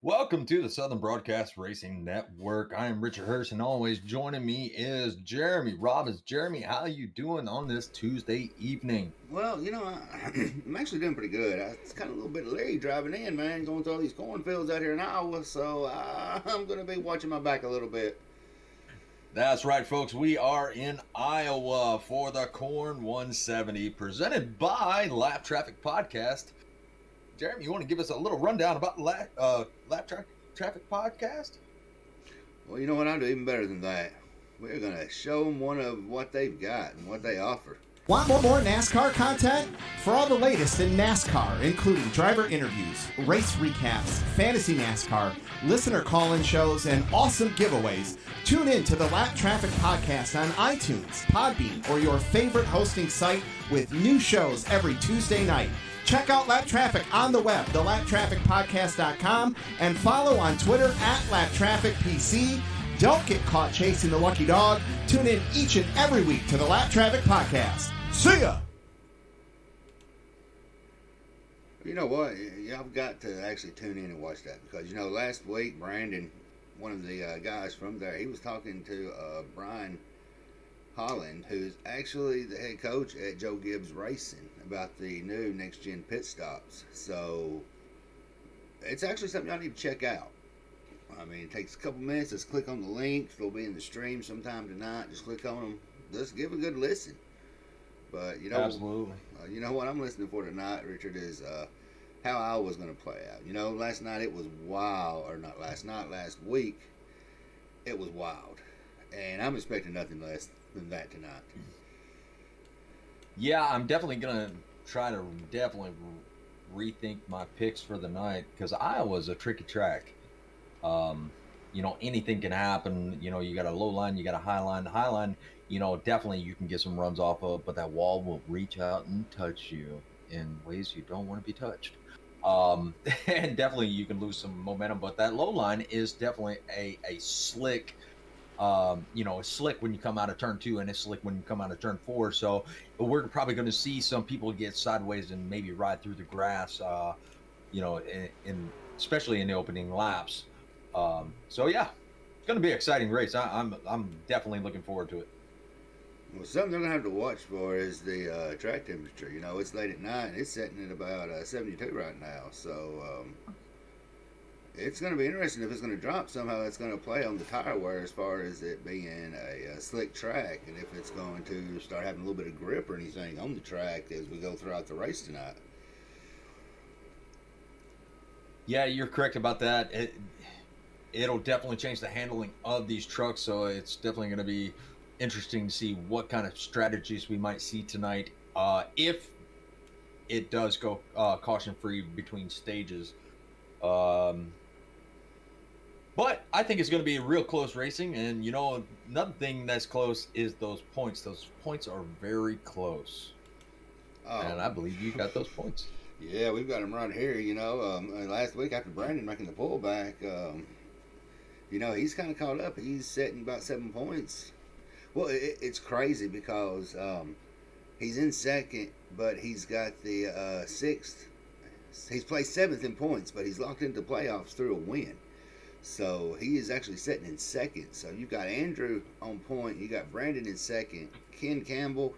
Welcome to the Southern Broadcast Racing Network. I am Richard Hurst, and always joining me is Jeremy Robbins. Jeremy, how you doing on this Tuesday evening? Well, I'm actually doing pretty good. It's kind of a little bit leery driving in, man, going through all these cornfields out here in Iowa, so I'm going to be watching my back a little bit. That's right, folks. We are in Iowa for the Corn 170, presented by Lap Traffic Podcast. Jeremy, you want to give us a little rundown about Traffic Podcast? Well, you know what? I'll do even better than that. We're going to show them one of what they've got and what they offer. Want more NASCAR content? For all the latest in NASCAR, including driver interviews, race recaps, fantasy NASCAR, listener call-in shows, and awesome giveaways, tune in to the Lap Traffic Podcast on iTunes, Podbean, or your favorite hosting site with new shows every Tuesday night. Check out Lap Traffic on the web, thelaptrafficpodcast.com, and follow on Twitter at LapTrafficPC. Don't get caught chasing the lucky dog. Tune in each and every week to the Lap Traffic Podcast. See ya! You know what? Y'all got to actually tune in and watch that because, last week, Brandon, one of the guys from there, he was talking to Brian Holland, who's actually the head coach at Joe Gibbs Racing, about the new next gen pit stops. So it's actually something y'all need to check out. I mean, it takes a couple minutes. Just click on the links. They'll be in the stream sometime tonight. Just click on them. Just give a good listen. But Absolutely. You know what I'm listening for tonight, Richard, is how I was going to play out. Last night it was wild, or not last night, last week it was wild, and I'm expecting nothing less than that tonight. Yeah, I'm definitely gonna try to rethink my picks for the night because Iowa's a tricky track. Anything can happen. You got a low line, you got a high line. The high line, definitely you can get some runs off of, but that wall will reach out and touch you in ways you don't want to be touched. And definitely you can lose some momentum, but that low line is definitely a slick, it's slick when you come out of turn 2 and it's slick when you come out of turn 4. So we're probably going to see some people get sideways and maybe ride through the grass, especially in the opening laps. So yeah, it's going to be an exciting race. I'm definitely looking forward to it. Well, something they're going to have to watch for is the track temperature. It's late at night. It's sitting at about 72 right now. So it's going to be interesting if it's going to drop somehow. It's going to play on the tire wear as far as it being a slick track, and if it's going to start having a little bit of grip or anything on the track as we go throughout the race tonight. Yeah, you're correct about that. It'll definitely change the handling of these trucks, so it's definitely going to be interesting to see what kind of strategies we might see tonight if it does go caution-free between stages. But I think it's going to be real close racing, and another thing that's close is those points. Those points are very close, and I believe you got those points. Yeah, we've got them right here. Last week after Brandon making the pullback, he's kind of caught up. He's setting about 7 points. Well, it's crazy because he's in second, but he's got the sixth. He's placed 7th in points, but he's locked into playoffs through a win. So he is actually sitting in second. So you've got Andrew on point. You got Brandon in second. Ken Campbell,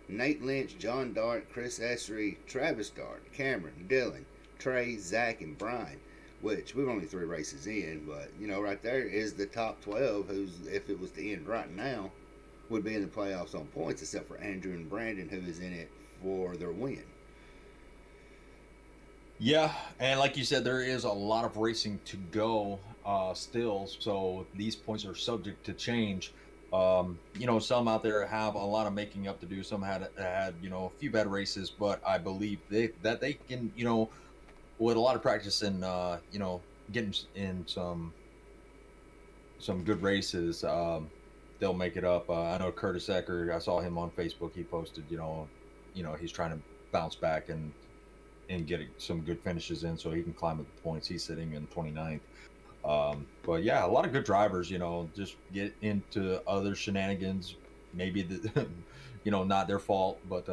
Nate Lynch, John Dart, Chris Essery, Travis Dart, Cameron, Dylan, Trey, Zach, and Brian. Which we've only 3 races in, but right there is the top 12. Who's, if it was to end right now, would be in the playoffs on points, except for Andrew and Brandon, who is in it for their win. Yeah, and like you said, there is a lot of racing to go still, so these points are subject to change. Some out there have a lot of making up to do. Some had a few bad races, but I believe that they can, with a lot of practice and getting in some good races, they'll make it up. I know Curtis Ecker, I saw him on Facebook. He posted, he's trying to bounce back and get some good finishes in so he can climb up the points. He's sitting in 29th. But yeah, a lot of good drivers, just get into other shenanigans. Maybe not their fault, but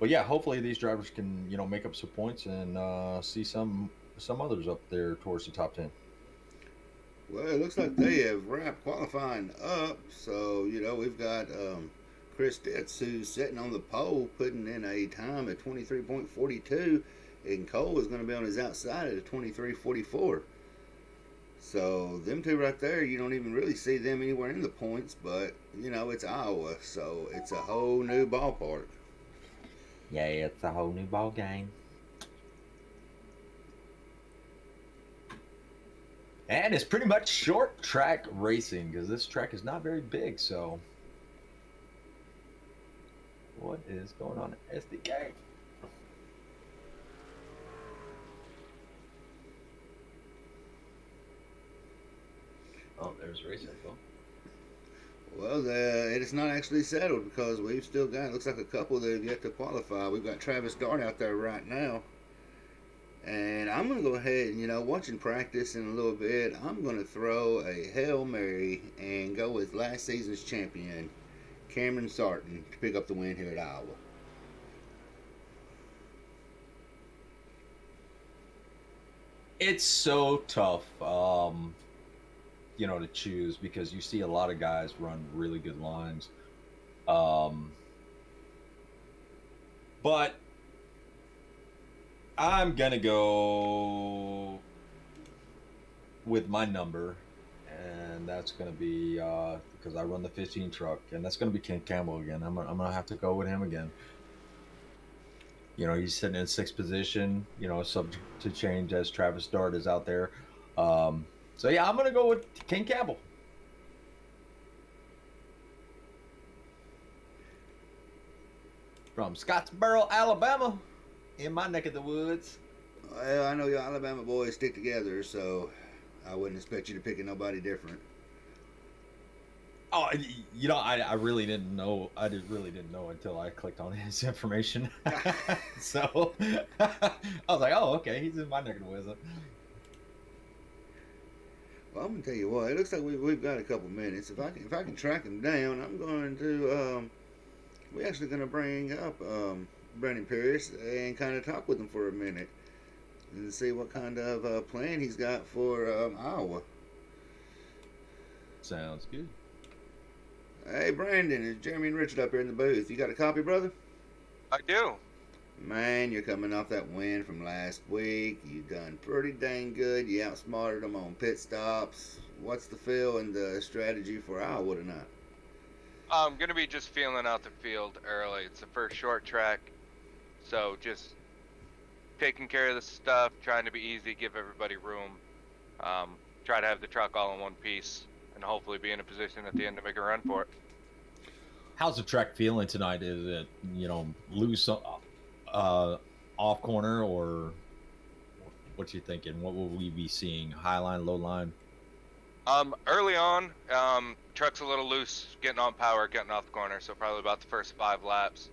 yeah, hopefully these drivers can, make up some points and see some some others up there towards the top 10. Well, it looks like they have wrapped qualifying up. So, we've got Chris Ditz, who's sitting on the pole, putting in a time at 23.42, and Cole is going to be on his outside at a 23.44. So, them two right there, you don't even really see them anywhere in the points, but, it's Iowa, so it's a whole new ballpark. Yeah, it's a whole new ball game. And it's pretty much short track racing because this track is not very big. So, what is going on at SDK? Oh, there's race info. Well, it is not actually settled because we've still got, it looks like a couple that have yet to qualify. We've got Travis Dart out there right now. And I'm going to go ahead and, watching practice in a little bit, I'm going to throw a Hail Mary and go with last season's champion, Cameron Sarton, to pick up the win here at Iowa. It's so tough, to choose because you see a lot of guys run really good lines. But I'm going to go with my number, and that's going to be because I run the 15 truck, and that's going to be Ken Campbell again. I'm going to have to go with him again. He's sitting in sixth position, subject to change as Travis Dart is out there. So, yeah, I'm going to go with Ken Campbell. From Scottsboro, Alabama, in my neck of the woods. Well, I know you Alabama boys stick together, so I wouldn't expect you to pick nobody different. Oh, I really didn't know. I really didn't know until I clicked on his information. So I was like, oh, okay, he's in my neck of the woods. Well, I'm gonna tell you what. It looks like we've got a couple minutes. If I can track him down, I'm going to. We're actually gonna bring up Brandon Pierce and kind of talk with him for a minute and see what kind of plan he's got for Iowa. Sounds good. Hey, Brandon, is Jeremy and Richard up here in the booth? You got a copy, brother? I do. Man, you're coming off that win from last week. You done pretty dang good. You outsmarted them on pit stops. What's the feel and the strategy for Iowa tonight? I'm going to be just feeling out the field early. It's the first short track, so just taking care of the stuff, trying to be easy, give everybody room. Try to have the truck all in one piece, and hopefully be in a position at the end to make a run for it. How's the track feeling tonight? Is it, loose off corner, or what you thinking? What will we be seeing? High line, low line? Early on, truck's a little loose, getting on power, getting off the corner, so probably about the first 5 laps.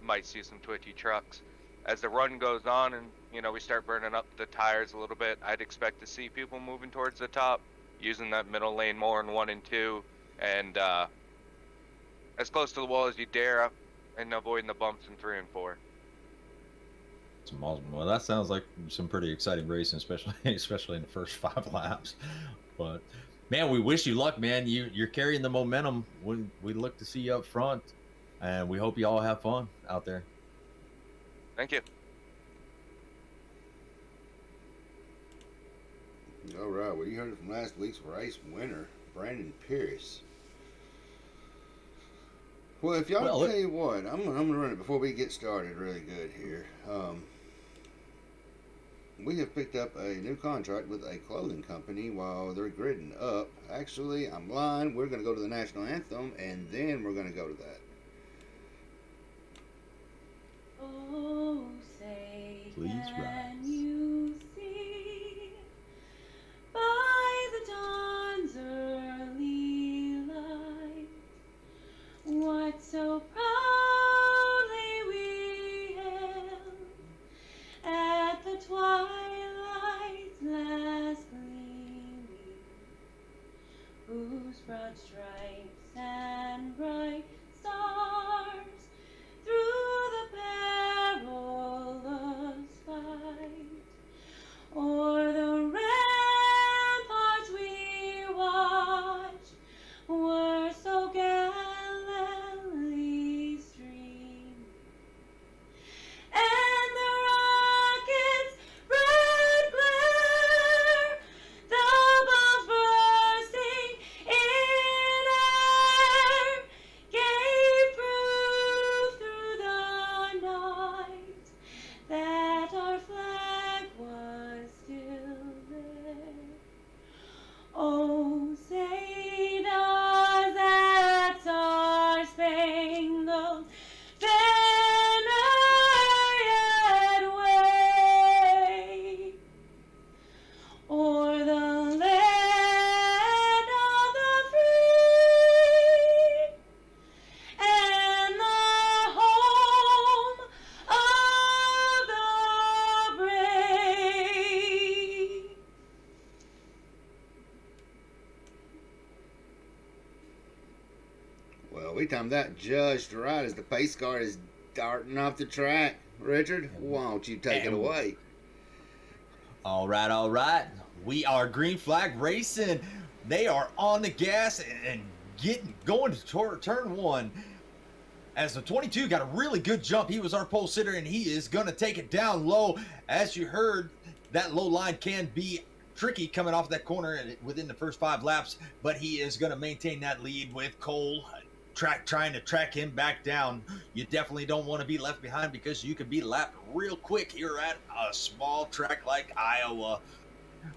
Might see some twitchy trucks. As the run goes on and, we start burning up the tires a little bit, I'd expect to see people moving towards the top, using that middle lane more in 1 and 2, and as close to the wall as you dare and avoiding the bumps in 3 and 4. Awesome. Well, that sounds like some pretty exciting racing, especially in the first 5 laps. But man, we wish you luck, man. You're carrying the momentum. We look to see you up front, and we hope you all have fun out there. Thank you. All right. Well, you heard it from last week's race winner, Brandon Pierce. Well, if y'all tell you what, I'm gonna run it before we get started really good here. We have picked up a new contract with a clothing company while they're gridding up. Actually, I'm lying. We're gonna go to the national anthem and then we're gonna go to that. Oh, say Please can rise. you see by the dawn's early light what so proudly we hailed at the twilight's last gleaming, whose broad stripes and bright stars through the perilous fight Well, we timed that just right as the pace car is darting off the track. Richard, why don't you take it away? All right. We are Green Flag Racing. They are on the gas and going to turn one. As the 22 got a really good jump, he was our pole sitter, and he is going to take it down low. As you heard, that low line can be tricky coming off that corner within the first 5 laps, but he is going to maintain that lead with Cole trying to track him back down. You definitely don't want to be left behind because you could be lapped real quick here at a small track like Iowa.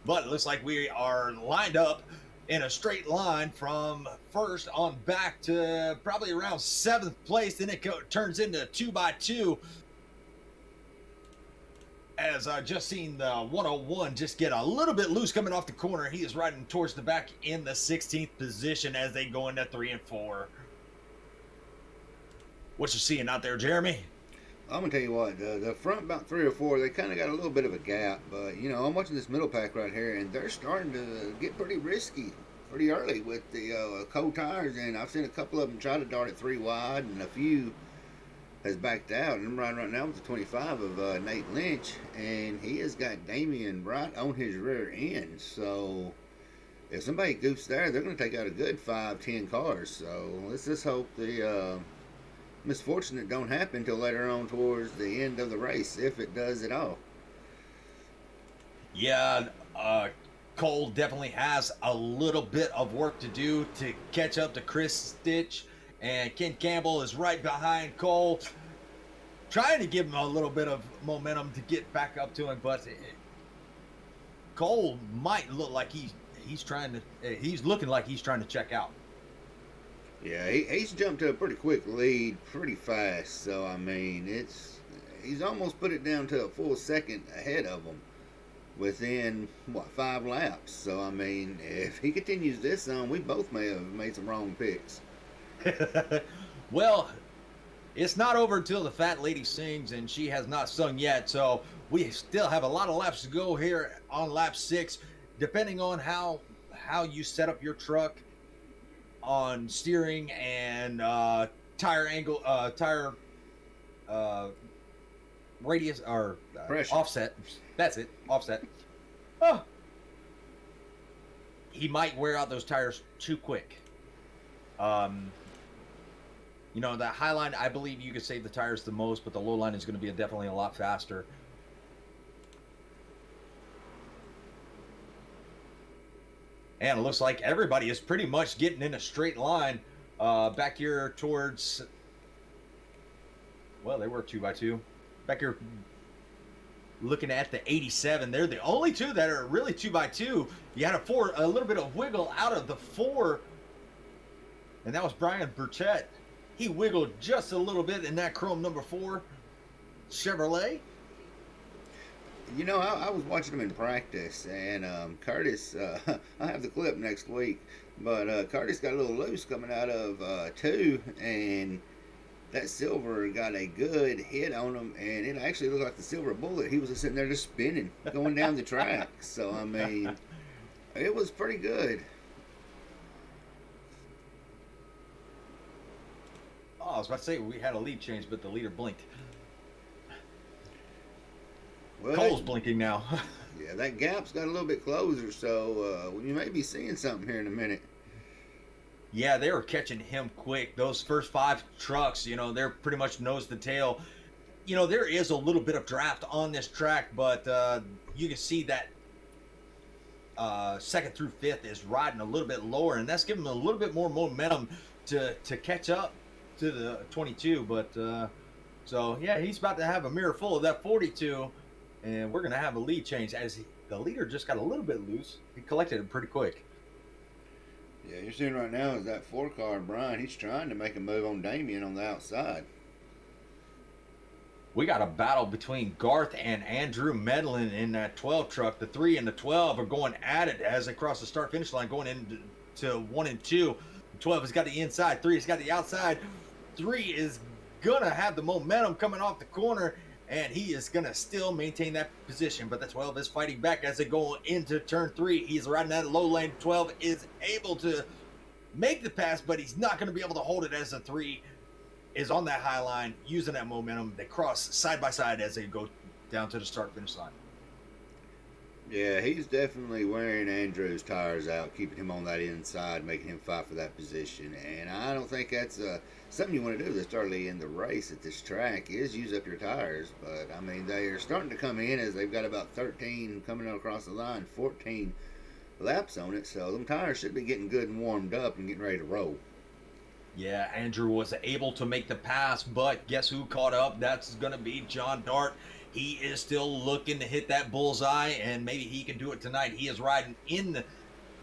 But it looks like we are lined up in a straight line from first on back to probably around 7th place. Then it turns into 2x2. As I just seen the 101 just get a little bit loose coming off the corner. He is riding towards the back in the 16th position as they go into 3 and 4. What you seeing out there, Jeremy? I'm gonna tell you what, the front about 3 or 4, they kind of got a little bit of a gap, but I'm watching this middle pack right here, and they're starting to get pretty risky pretty early with the cold tires, and I've seen a couple of them try to dart it 3 wide, and a few has backed out. And I'm riding right now with the 25 of Nate Lynch, and he has got Damian right on his rear end. So if somebody goofs there, they're going to take out a good 5-10 cars. So let's just hope the misfortune that don't happen until later on towards the end of the race, if it does at all. Yeah, Cole definitely has a little bit of work to do to catch up to Chris Stitch, and Ken Campbell is right behind Cole, trying to give him a little bit of momentum to get back up to him, but Cole might look like he's looking like he's trying to check out. Yeah, he's jumped to a pretty quick lead pretty fast. So, I mean, he's almost put it down to a full second ahead of him within, 5 laps. So, I mean, if he continues this on, we both may have made some wrong picks. Well, it's not over until the fat lady sings, and she has not sung yet. So, we still have a lot of laps to go here on lap 6, depending on how you set up your truck on steering and tire angle, tire radius or offset. That's it, offset. Oh, he might wear out those tires too quick. The high line, I believe you could save the tires the most, but the low line is going to be definitely a lot faster. And it looks like everybody is pretty much getting in a straight line back here towards, well, they were 2x2. Back here looking at the 87. They're the only two that are really 2x2. You had a little bit of wiggle out of the 4. And that was Brian Burchett. He wiggled just a little bit in that chrome number 4 Chevrolet. I was watching him in practice, and Curtis, I have the clip next week, but Curtis got a little loose coming out of 2, and that silver got a good hit on him, and it actually looked like the silver bullet. He was just sitting there just spinning, going down the track. So, I mean, it was pretty good. Oh, I was about to say we had a lead change, but the leader blinked. Well, Cole's blinking now. Yeah, that gap's got a little bit closer, so you may be seeing something here in a minute. Yeah, they were catching him quick. Those first 5 trucks, they're pretty much nose to tail. There is a little bit of draft on this track, but you can see that 2nd through 5th is riding a little bit lower, and that's giving him a little bit more momentum to catch up to the 22. But so yeah, he's about to have a mirror full of that 42. And we're going to have a lead change as the leader just got a little bit loose. He collected it pretty quick. Yeah, you're seeing right now is that 4 car, Brian. He's trying to make a move on Damian on the outside. We got a battle between Garth and Andrew Medlin in that 12 truck. The 3 and the 12 are going at it as they cross the start-finish line, going into 1 and 2. 12 has got the inside. 3 has got the outside. 3 is going to have the momentum coming off the corner, and he is going to still maintain that position. But the 12 is fighting back as they go into turn 3. He's riding that low lane. 12 is able to make the pass, but he's not going to be able to hold it as the 3 is on that high line, using that momentum. They cross side by side as they go down to the start-finish line. Yeah, he's definitely wearing Andrew's tires out, keeping him on that inside, making him fight for that position. And I don't think that's something you want to do this early in the race at this track is use up your tires. But, I mean, they are starting to come in as they've got about 13 coming across the line, 14 laps on it. So them tires should be getting good and warmed up and getting ready to roll. Yeah, Andrew was able to make the pass, but guess who caught up? That's going to be John Dart. He is still looking to hit that bullseye, and maybe he can do it tonight. He is riding in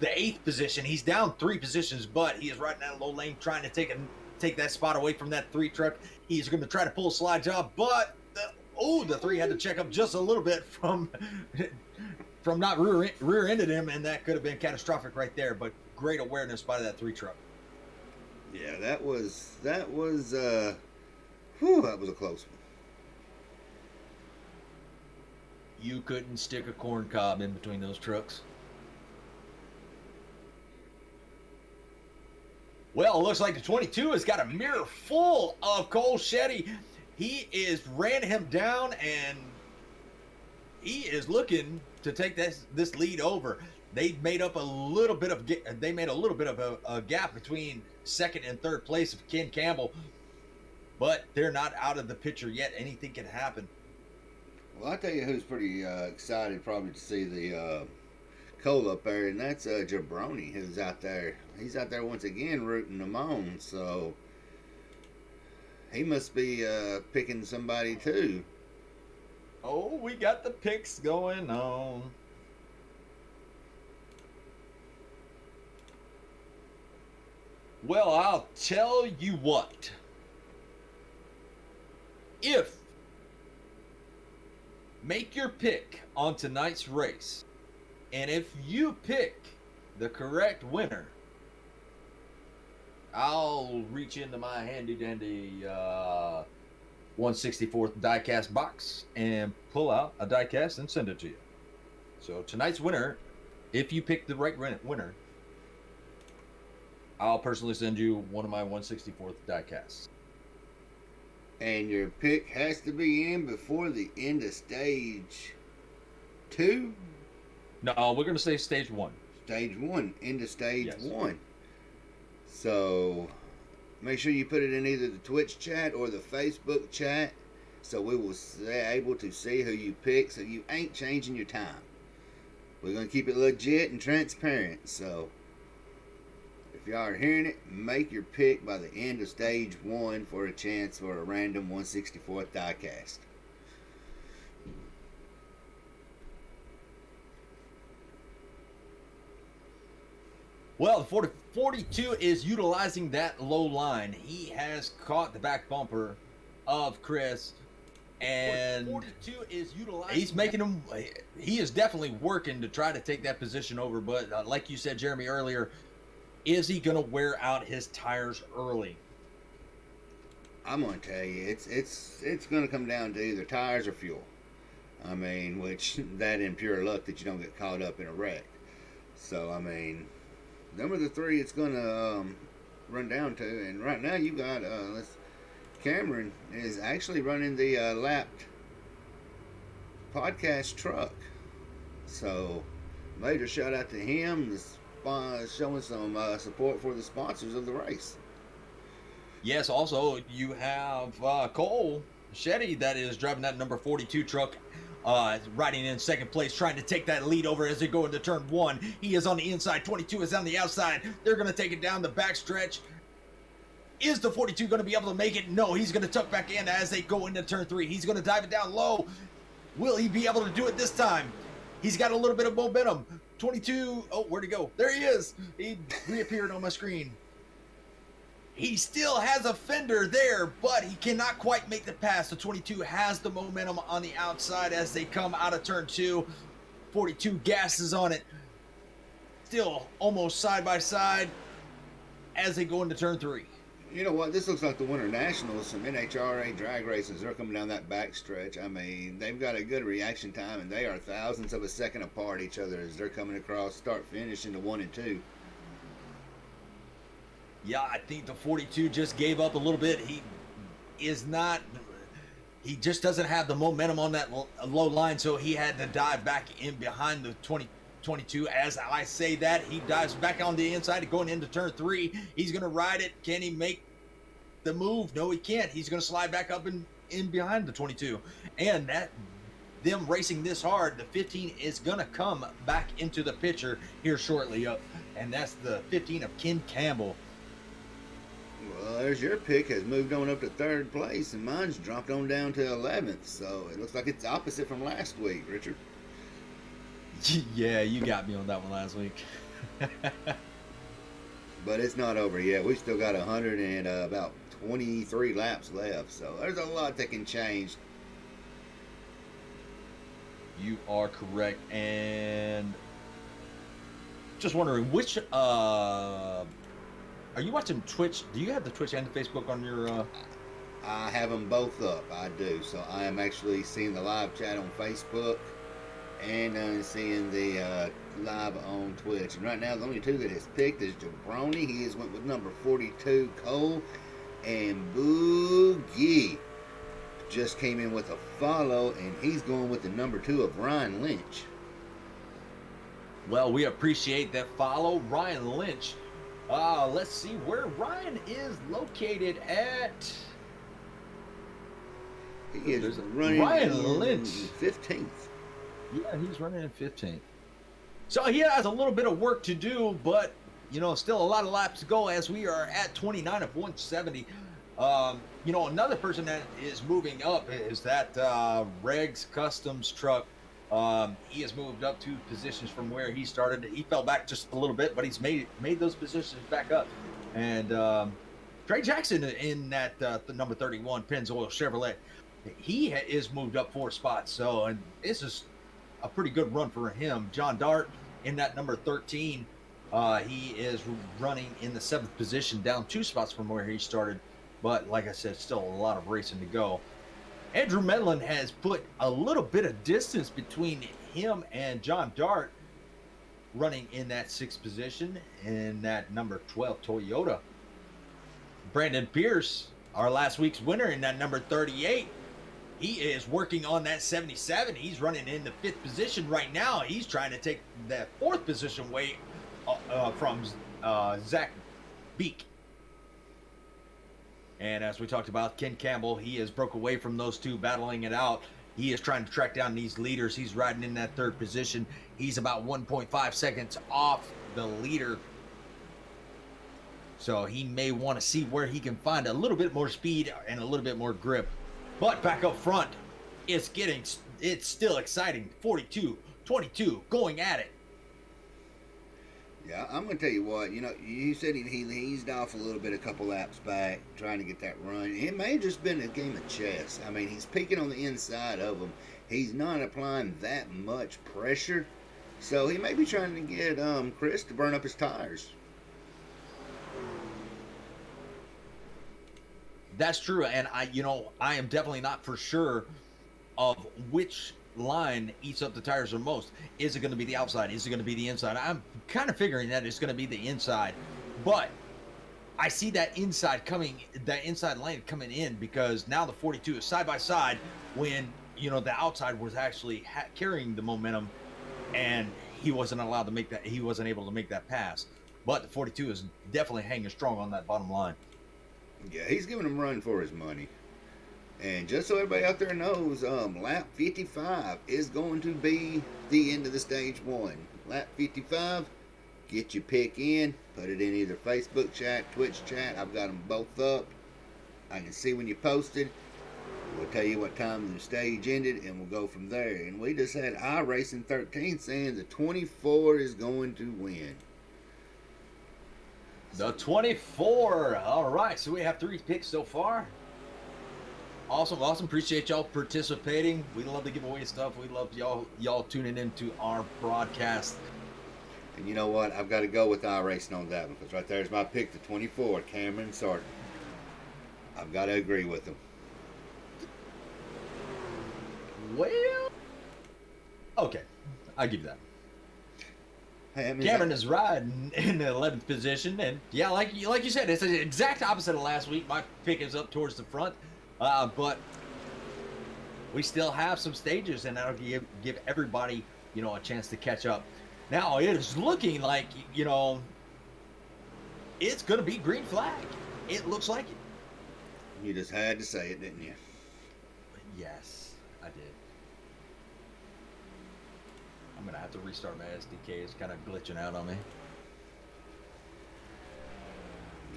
the 8th position. He's down 3 positions, but he is riding that low lane trying to take that spot away from that 3 truck. He's going to try to pull a slide job, but the 3 had to check up just a little bit from not rear-ended him, and that could have been catastrophic right there, but great awareness by that 3 truck. Yeah, that was that was a close one. You couldn't stick a corn cob in between those trucks. Well, it looks like the 22 has got a mirror full of Cole Shetty. He ran him down, and he is looking to take this lead over. They made a little bit of a gap between 2nd and 3rd place of Ken Campbell, but they're not out of the picture yet. Anything can happen. Well, I'll tell you who's pretty excited probably to see the Cole up there, and that's Jabroni, who's out there. He's out there once again rooting them on, so he must be picking somebody too. Oh, we got the picks going on. Well, I'll tell you what. Make your pick on tonight's race, and if you pick the correct winner, I'll reach into my handy-dandy 1/64th diecast box and pull out a diecast and send it to you. So tonight's winner, if you pick the right winner, I'll personally send you one of my 1/64th diecasts. And your pick has to be in before the end of stage 2? No, we're going to say stage 1. Stage 1. End of stage Yes. 1. So make sure you put it in either the Twitch chat or the Facebook chat so we will be able to see who you pick so you ain't changing your time. We're going to keep it legit and transparent. So if y'all are hearing it, make your pick by the end of stage 1 for a chance for a random 1/64th diecast. Well, the 42 is utilizing that low line. He has caught the back bumper of Chris, and 42 is utilizing. He's making him. He is definitely working to try to take that position over. But like you said, Jeremy, earlier, is he going to wear out his tires early? I'm going to tell you, it's going to come down to either tires or fuel. I mean, which that in pure luck that you don't get caught up in a wreck. So I mean, them are the 3 it's going to run down to. And right now you got Cameron is actually running the lapped podcast truck. So major shout out to him. Showing some support for the sponsors of the race. Yes, also you have Cole Shetty that is driving that number 42 truck, riding in 2nd place, trying to take that lead over as they go into turn 1. He is on the inside, 22 is on the outside. They're going to take it down the backstretch. Is the 42 going to be able to make it? No, he's going to tuck back in as they go into turn 3. He's going to dive it down low. Will he be able to do it this time? He's got a little bit of momentum. 22, oh, where'd he go? There he is. He reappeared on my screen. He still has a fender there, but he cannot quite make the pass. The 22 has the momentum on the outside as they come out of turn 2. 42 gasses on it. Still almost side by side as they go into turn 3. You know what? This looks like the Winter Nationals. Some NHRA drag races. They're coming down that backstretch. I mean, they've got a good reaction time, and they are thousandths of a second apart each other as they're coming across start finish into 1 and 2. Yeah, I think the 42 just gave up a little bit. He is not. He just doesn't have the momentum on that low line, so he had to dive back in behind the 22. As I say that, he dives back on the inside, going into turn 3. He's going to ride it. Can he make the move? No, he can't. He's going to slide back up in behind the 22. And that them racing this hard, the 15 is going to come back into the picture here shortly. And that's the 15 of Ken Campbell. Well, there's your pick has moved on up to 3rd place, and mine's dropped on down to 11th. So it looks like it's opposite from last week, Richard. Yeah, you got me on that one last week. But it's not over yet. We've still got 100 and about 23 laps left. So there's a lot that can change. You are correct. And just wondering, which are you watching Twitch? Do you have the Twitch and the Facebook on your I have them both up. I do. So I am actually seeing the live chat on Facebook and seeing the live on Twitch. And right now, the only two that is picked is Jabroni. He has went with number 42, Cole, and Boogie just came in with a follow, and he's going with the number 2 of Ryan Lynch. Well, we appreciate that follow, Ryan Lynch. Let's see where Ryan is located at. He is running Ryan Lynch 15th. Yeah, he's running in 15th. So he has a little bit of work to do, but still a lot of laps to go as we are at 29 of 170. Another person that is moving up is that Regs Customs truck. He has moved up 2 positions from where he started. He fell back just a little bit, but he's made those positions back up. And Trey Jackson in that the number 31 Pennzoil Chevrolet, he is moved up 4 spots. So, and this is a pretty good run for him. John Dart in that number 13, he is running in the 7th position, down 2 spots from where he started. But like I said, still a lot of racing to go. Andrew Medlin has put a little bit of distance between him and John Dart, running in that 6th position in that number 12 Toyota. Brandon Pierce, our last week's winner in that number 38, he is working on that 77. He's running in the 5th position right now. He's trying to take that 4th position away from Zach Beek. And as we talked about, Ken Campbell, he has broke away from those 2, battling it out. He is trying to track down these leaders. He's riding in that 3rd position. He's about 1.5 seconds off the leader. So he may want to see where he can find a little bit more speed and a little bit more grip. But back up front, it's still exciting. 42, 22, going at it. Yeah, I'm going to tell you what, you said he eased off a little bit a couple laps back, trying to get that run. It may have just been a game of chess. I mean, he's peeking on the inside of him. He's not applying that much pressure. So he may be trying to get Chris to burn up his tires. That's true, and I am definitely not for sure of which line eats up the tires the most. Is it going to be the outside? Is it going to be the inside? I'm kind of figuring that it's going to be the inside, but I see that inside lane coming in, because now the 42 is side by side when the outside was actually carrying the momentum, and he wasn't allowed to make that. He wasn't able to make that pass, but the 42 is definitely hanging strong on that bottom line. Yeah, he's giving him run for his money. And just so everybody out there knows, lap 55 is going to be the end of the stage 1. Lap 55, get your pick in, put it in either Facebook chat, Twitch chat. I've got them both up. I can see when you posted. We'll tell you what time the stage ended, and we'll go from there. And we just had Iracing 13 saying the 24 is going to win. The 24. All right, so we have 3 picks so far. Awesome. Appreciate y'all participating. We love to give away stuff. We love y'all tuning into our broadcast. And you know what? I've got to go with Iracing on that one, because right there's my pick, the 24, Cameron Sarton. I've got to agree with him. Well, okay, I give you that. Hey, I mean, Cameron is riding in the 11th position, and yeah, like you said, it's the exact opposite of last week. My pick is up towards the front, but we still have some stages, and that'll give everybody, a chance to catch up. Now it is looking like, it's going to be green flag. It looks like it. you just had to say it, didn't you? Yes, I did. I'm going to have to restart my SDK. It's kind of glitching out on me.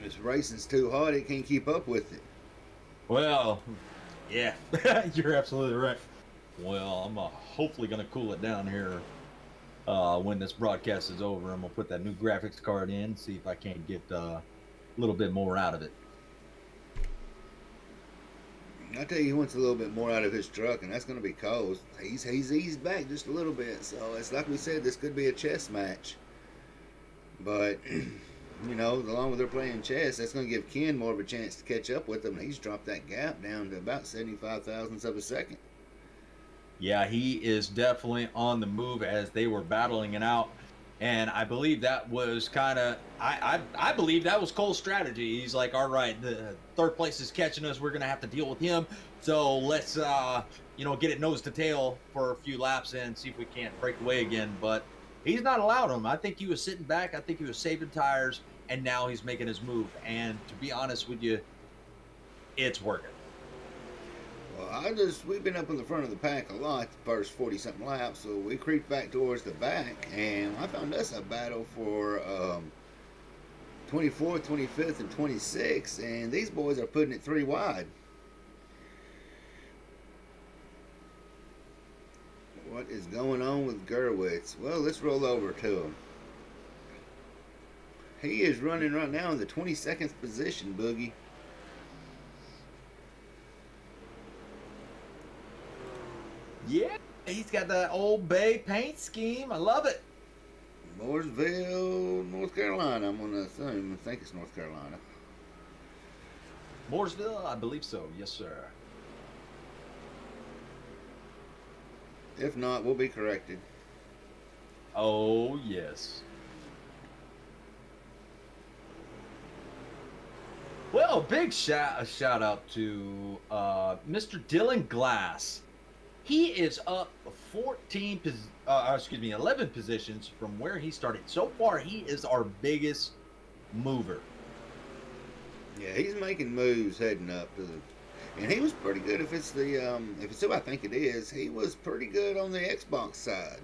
This racing's too hard. It can't keep up with it. Well, yeah, you're absolutely right. Well, I'm hopefully going to cool it down here when this broadcast is over. I'm going to put that new graphics card in, see if I can't get a little bit more out of it. I tell you, he wants a little bit more out of his truck, and that's going to be Cole's. He's eased back just a little bit, so it's like we said, this could be a chess match. But, the longer they're playing chess, that's going to give Ken more of a chance to catch up with him. He's dropped that gap down to about 75 thousandths of a second. Yeah, he is definitely on the move as they were battling it out. And I believe that was kind of, I believe that was Cole's strategy. He's like, all right, the third place is catching us. We're going to have to deal with him. So let's, get it nose to tail for a few laps and see if we can't break away again. But he's not allowed him. I think he was sitting back. I think he was saving tires. And now he's making his move. And to be honest with you, it's working. Well, we've been up in the front of the pack a lot the first 40-something laps, so we creeped back towards the back, and I found us a battle for 24th, 25th, and 26th, and these boys are putting it 3 wide. What is going on with Gerwitz? Well, let's roll over to him. He is running right now in the 22nd position, Boogie. Yeah, he's got that Old Bay paint scheme. I love it. Mooresville, North Carolina. I'm going to assume. I think it's North Carolina. Mooresville, I believe so. Yes, sir. If not, we'll be corrected. Oh, yes. Well, big shout out to Mr. Dylan Glass. He is up 11 positions from where he started. So far, he is our biggest mover. Yeah, he's making moves heading up to the, and he was pretty good. If it's who I think it is, he was pretty good on the Xbox side.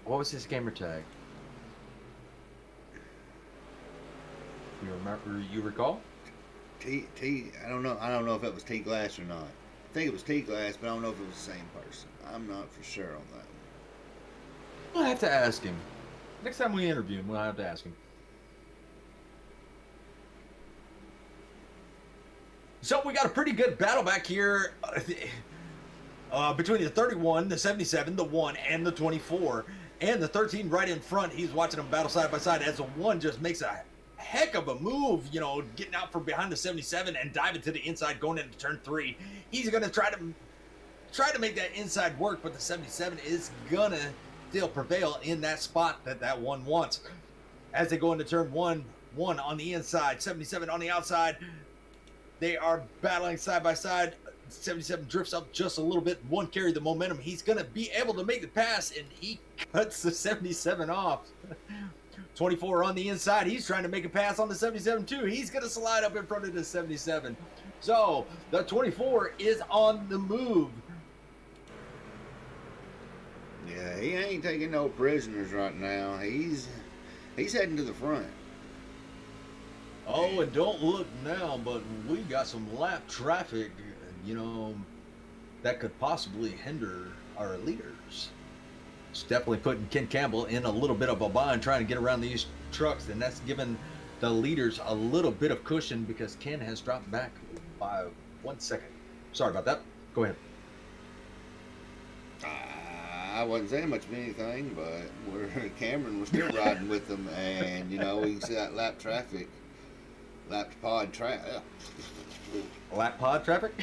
What was his gamer tag? You remember? You recall? I don't know if it was T Glass or not. I think it was T Glass, but I don't know if it was the same person. I'm not for sure on that one. We'll have to ask him. Next time we interview him, we'll have to ask him. So we got a pretty good battle back here between the 31, the 77, the 1, and the 24. And the 13 right in front. He's watching them battle side by side as the 1 just makes a heck of a move, getting out from behind the 77 and diving to the inside, going into turn 3. He's going to try to make that inside work, but the 77 is going to still prevail in that spot that 1 wants. As they go into turn 1 on the inside, 77 on the outside. They are battling side by side. 77 drifts up just a little bit. 1 carried the momentum. He's going to be able to make the pass, and he cuts the 77 off. 24 on the inside. He's trying to make a pass on the 77 too. He's going to slide up in front of the 77. So the 24 is on the move. Yeah, he ain't taking no prisoners right now. He's heading to the front. Oh, and don't look now, but we got some lap traffic, that could possibly hinder our leaders. It's definitely putting Ken Campbell in a little bit of a bind trying to get around these trucks, and that's given the leaders a little bit of cushion because Ken has dropped back by 1 second. Sorry about that. Go ahead. I wasn't saying much of anything, but Cameron was still riding with them, and we see that lap pod traffic. Lap pod traffic?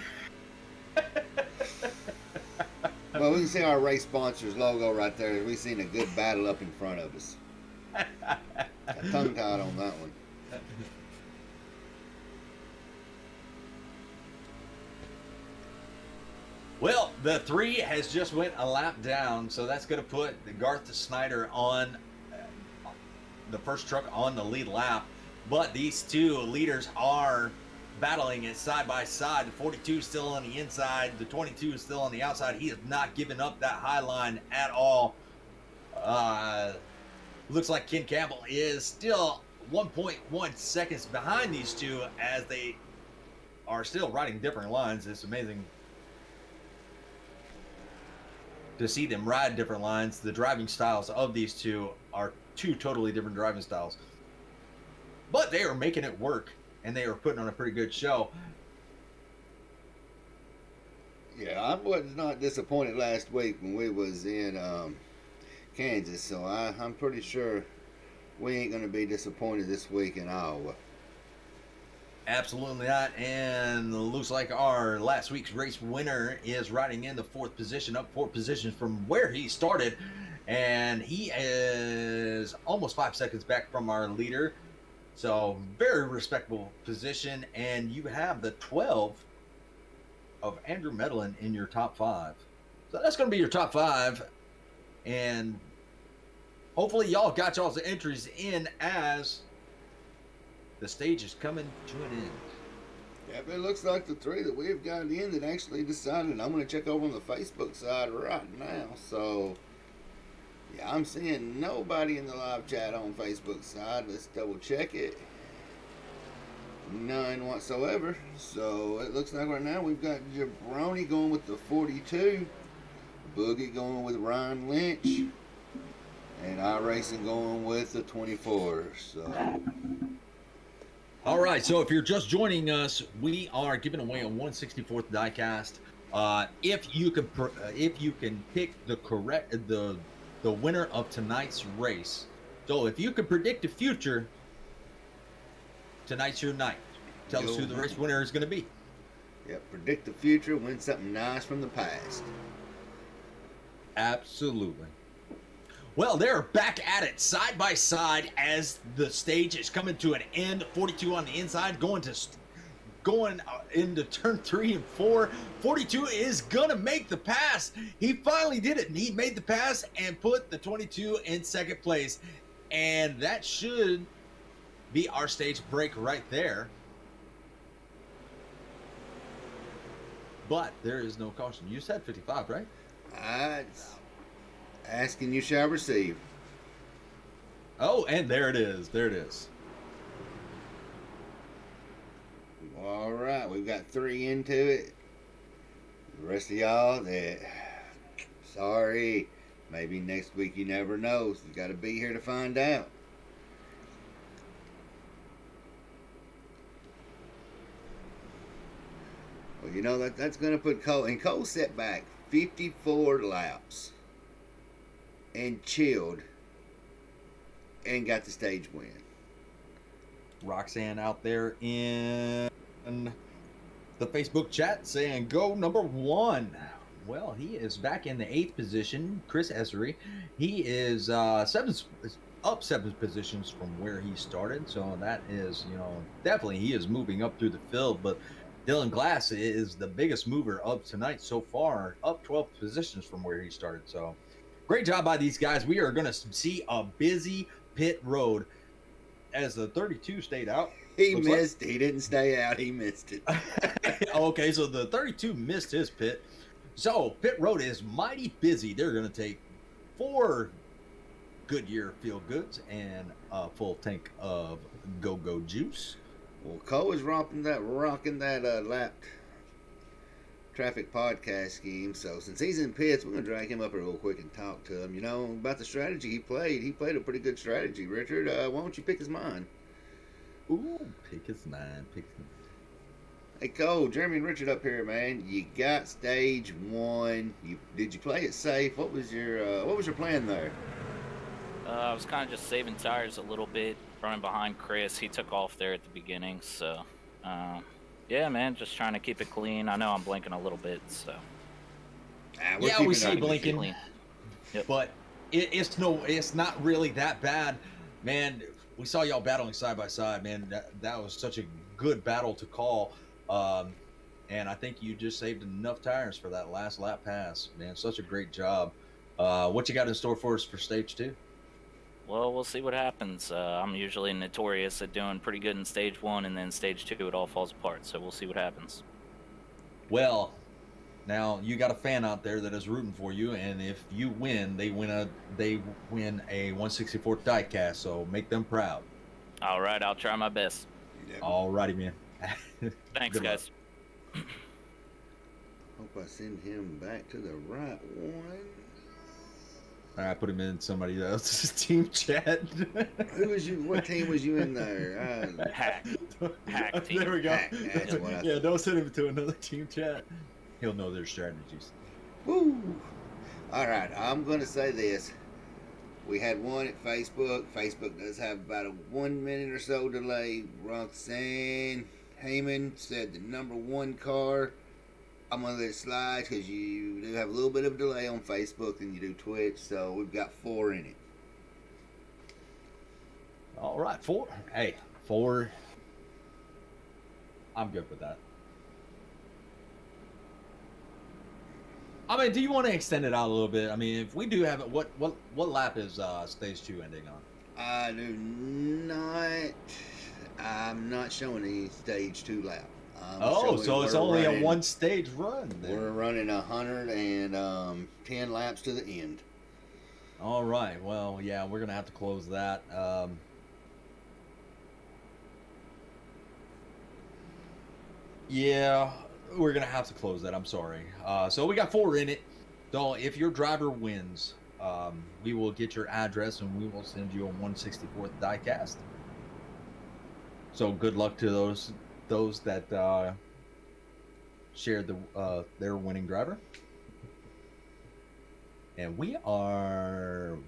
But Well, we can see our race sponsors logo right there. We've seen a good battle up in front of us. Got tongue-tied on that one. Well, the 3 has just went a lap down, so that's going to put Garth Snyder on the first truck on the lead lap. But these 2 leaders are battling it side by side. The 42 is still on the inside. The 22 is still on the outside. He has not given up that high line at all. Looks like Ken Campbell is still 1.1 seconds behind these 2 as they are still riding different lines. It's amazing to see them ride different lines. The driving styles of these 2 are 2 totally different driving styles. But they are making it work, and they are putting on a pretty good show. Yeah, I was not disappointed last week when we was in Kansas, so I'm pretty sure we ain't going to be disappointed this week in Iowa. Absolutely not. And looks like our last week's race winner is riding in the 4th position, up 4 positions from where he started. And he is almost 5 seconds back from our leader. So very respectable position. And you have the 12 of Andrew Medlin in your top 5. So that's going to be your top 5. And hopefully y'all got y'all's entries in as the stage is coming to an end. Yep, it looks like the 3 that we've got in that actually decided. I'm going to check over on the Facebook side right now. So, yeah, I'm seeing nobody in the live chat on Facebook side. Let's double check it. None whatsoever. So, it looks like right now we've got Jabroni going with the 42. Boogie going with Ryan Lynch. And Iracing going with the 24. So... All right, so if you're just joining us, we are giving away a 1/64th diecast. If you can pick the winner of tonight's race. So if you can predict the future, tonight's your night. Tell us who the race winner is going to be. Yep, predict the future, win something nice from the past. Absolutely. Well, they're back at it side by side as the stage is coming to an end. 42 on the inside, going into turn 3 and 4. 42 is gonna make the pass. He finally did it, and he made the pass and put the 22 in 2nd place. And that should be our stage break right there. But there is no caution. You said 55, right? Asking you shall receive. Oh, and there it is. There it is. All right, we've got 3 into it. The rest of y'all, sorry. Maybe next week, you never know. So you got to be here to find out. Well, you know, that's going to put Cole. And Cole set back 54 laps. And chilled. And got the stage win. Roxanne out there in the Facebook chat saying, go number 1. Well, he is back in the 8th position. Chris Essery. He is up 7 positions from where he started. So that is, definitely he is moving up through the field. But Dylan Glass is the biggest mover of tonight so far, up 12 positions from where he started. So great job by these guys. We are going to see a busy pit road as the 32 stayed out. He missed. He didn't stay out. He missed it. Okay, so the 32 missed his pit. So pit road is mighty busy. They're going to take 4 Goodyear Feel Goods and a full tank of Go-Go juice. Well, Cole is rocking that lap traffic podcast scheme. So since he's in pits, we're going to drag him up here real quick and talk to him, about the strategy he played. He played a pretty good strategy, Richard. Why don't you pick his mind? Ooh, pick his mind. Hey, Cole, Jeremy and Richard up here, man. You got stage 1. Did you play it safe? What was your plan there? I was kind of just saving tires a little bit, running behind Chris. He took off there at the beginning, so yeah, man, just trying to keep it clean. I know I'm blinking a little bit, so. We're Yeah, we keeping see our blinking, Clean. Yep. but it's not really that bad, man. We saw y'all battling side by side, man. That was such a good battle to call, and I think you just saved enough tires for that last lap pass, man. Such a great job. What you got in store for us for stage 2? Well, we'll see what happens. I'm usually notorious at doing pretty good in stage 1, and then stage 2 it all falls apart. So we'll see what happens. Well, now you got a fan out there that is rooting for you, and if you win, they win a 1/64th diecast. So make them proud. All right, I'll try my best. All righty, man. Thanks, Good luck. guys. Hope I send him back to the right one. All right, put him in somebody else's team chat. Who was you? What team was you in there? Hack team. There we go. Hack, that's what I Yeah, don't send him to another team chat. He'll know their strategies. Woo! All right, I'm going to say this. We had one at Facebook. Facebook does have about a 1 minute or so delay. Roxanne Heyman said the number 1 car. I'm going to let it slide because you do have a little bit of delay on Facebook than you do Twitch. So we've got 4 in it. All right, 4. Hey, 4. I'm good with that. I mean, do you want to extend it out a little bit? I mean, if we do have it, what lap is stage 2 ending on? I do not. I'm not showing any stage 2 lap. Oh, so it's we're only running- a 1-stage run. Then. We're running 110 laps to the end. All right. Well, yeah, we're gonna have to close that. Yeah, we're gonna have to close that. I'm sorry. So we got 4 in it. So if your driver wins, we will get your address and we will send you a 1/64th diecast. So good luck to those that shared their winning driver. And we are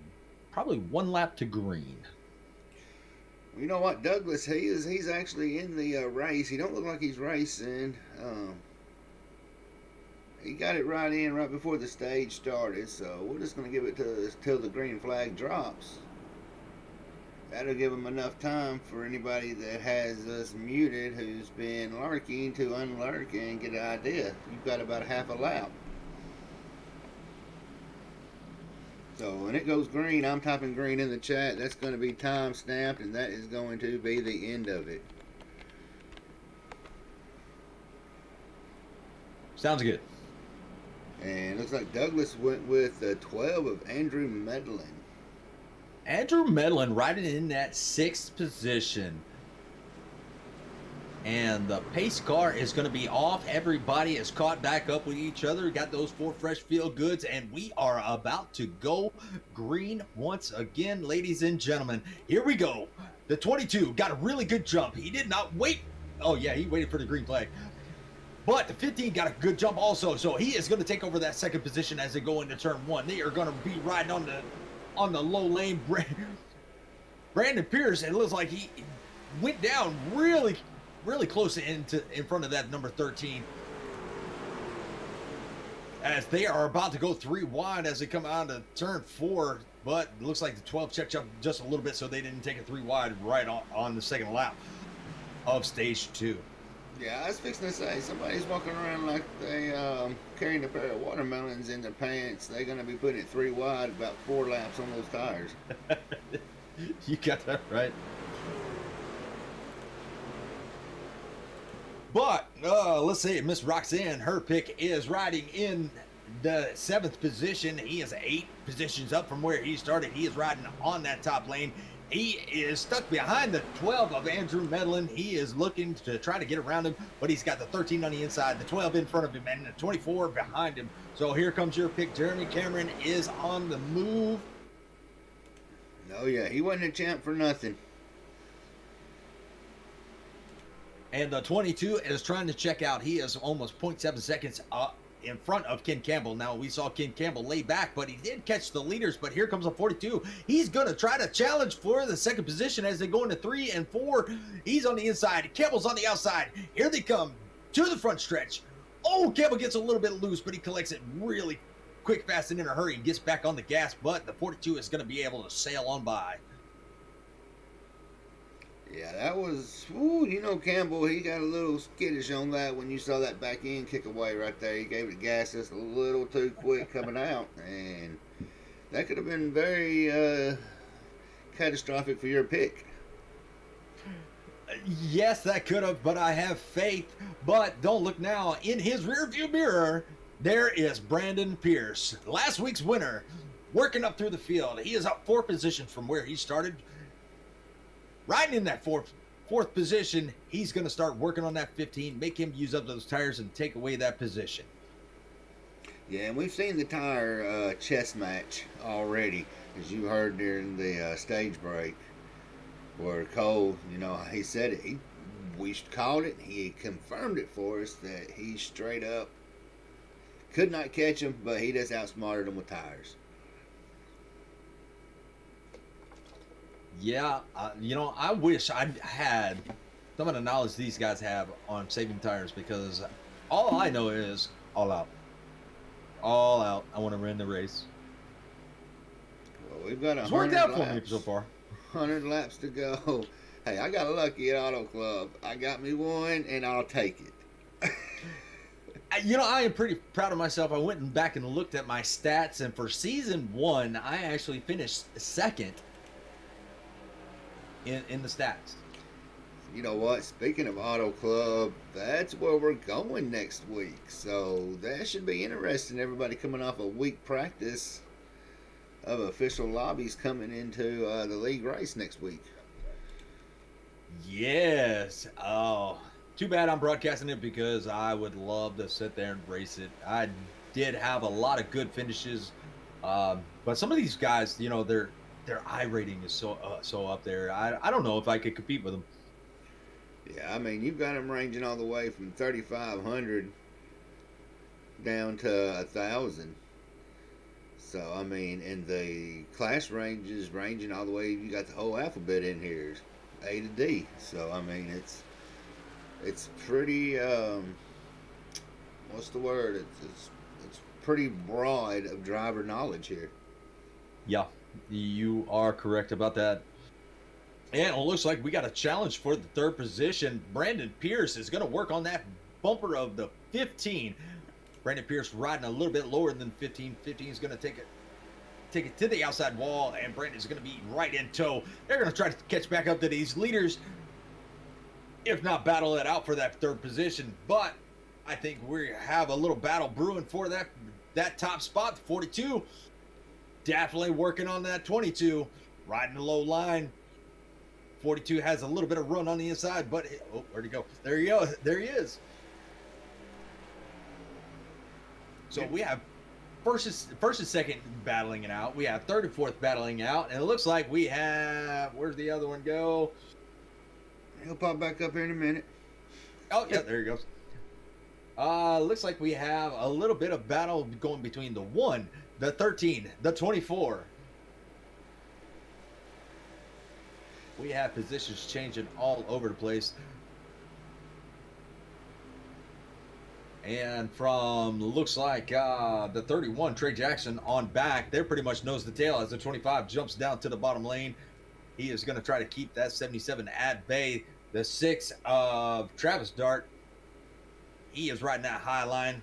probably 1 lap to green. You know what, Douglas? He's actually in the race. He don't look like he's racing. He got it right in right before the stage started. So we're just gonna give it till the green flag drops. That'll give him enough time for anybody that has us muted who's been lurking to unlurk and get an idea. You've got about half a lap. So when it goes green, I'm typing green in the chat. That's going to be time stamped, and that is going to be the end of it. Sounds good. And it looks like Douglas went with 12 of Andrew Medlin. Andrew Medlin riding in that 6th position. And the pace car is going to be off. Everybody is caught back up with each other. Got those 4 fresh feel goods. And we are about to go green once again, ladies and gentlemen. Here we go. The 22 got a really good jump. He did not wait. Oh, yeah, he waited for the green flag. But the 15 got a good jump also. So he is going to take over that 2nd position as they go into turn 1. They are going to be riding on the low lane. Brandon Pierce, it looks like he went down really close in front of that number 13. As they are about to go 3 wide as they come out of turn 4. But it looks like the 12 checked up just a little bit, so they didn't take it 3 wide right on the 2nd lap of stage 2. Yeah, I was fixing to say, somebody's walking around like they carrying a pair of watermelons in their pants. They're going to be putting it 3 wide about 4 laps on those tires. You got that right. But let's see, Miss Roxanne, her pick is riding in the 7th position. He is 8 positions up from where he started. He is riding on that top lane. He is stuck behind the 12 of Andrew Medlin. He is looking to try to get around him, but he's got the 13 on the inside, the 12 in front of him, and the 24 behind him. So here comes your pick. Jeremy Cameron is on the move. Oh, yeah, he wasn't a champ for nothing. And the 22 is trying to check out. He is almost 0.7 seconds in front of Ken Campbell. Now, we saw Ken Campbell lay back, but he did catch the leaders. But here comes a 42. He's going to try to challenge for the 2nd position as they go into 3 and 4. He's on the inside. Campbell's on the outside. Here they come to the front stretch. Oh, Campbell gets a little bit loose, but he collects it really quick, fast, and in a hurry and gets back on the gas, but the 42 is going to be able to sail on by. Yeah, that was, you know, Campbell, he got a little skittish on that when you saw that back end kick away right there. He gave it gas just a little too quick coming out, and that could have been very catastrophic for your pick. Yes, that could have, but I have faith. But don't look now. In his rearview mirror, there is Brandon Pierce, last week's winner, working up through the field. He is up 4 positions from where he started. Riding in that fourth position, he's going to start working on that 15, make him use up those tires and take away that position. Yeah, and we've seen the tire chess match already, as you heard during the stage break, where Cole, you know, he said it. We called it. He confirmed it for us that he straight up could not catch him, but he just outsmarted him with tires. Yeah, you know, I wish I had some of the knowledge these guys have on saving tires, because all I know is all out. All out. I want to win the race. Well, we've got It's worked 100 out for me laps. so far. 100 laps to go. Hey, I got lucky at Auto Club. I got me one, and I'll take it. You know, I am pretty proud of myself. I went back and looked at my stats, and for season 1, I actually finished second in the stats. You know what? Speaking of Auto Club, that's where we're going next week. So that should be interesting. Everybody coming off a week practice of official lobbies coming into the league race next week. Yes. Oh, too bad I'm broadcasting it, because I would love to sit there and race it. I did have a lot of good finishes, but some of these guys, you know, their I rating is so up there. I don't know if I could compete with them. Yeah, I mean, you've got them ranging all the way from 3,500 down to 1,000. So, I mean, and the class ranges ranging all the way, you got the whole alphabet in here, A to D. So, I mean, it's pretty, what's the word? It's pretty broad of driver knowledge here. Yeah, you are correct about that. And it looks like we got a challenge for the 3rd position. Brandon Pierce is going to work on that bumper of the 15. Brandon Pierce riding a little bit lower than 15. 15 is going to take it to the outside wall, and Brandon is going to be right in tow. They're going to try to catch back up to these leaders, if not battle it out for that 3rd position. But I think we have a little battle brewing for that top spot. 42 definitely working on that 22, riding the low line. 42 has a little bit of run on the inside, but where'd he go? There he goes. There he is. So we have first and second battling it out. We have 3rd and 4th battling out, and it looks like we have, where's the other one go? He'll pop back up here in a minute. Oh yeah, there he goes. Looks like we have a little bit of battle going between the 1, the 13, the 24. We have positions changing all over the place. And from, looks like the 31, Trey Jackson on back, they're pretty much nose to tail as the 25 jumps down to the bottom lane. He is going to try to keep that 77 at bay. The 6 of Travis Dart, he is riding that high line.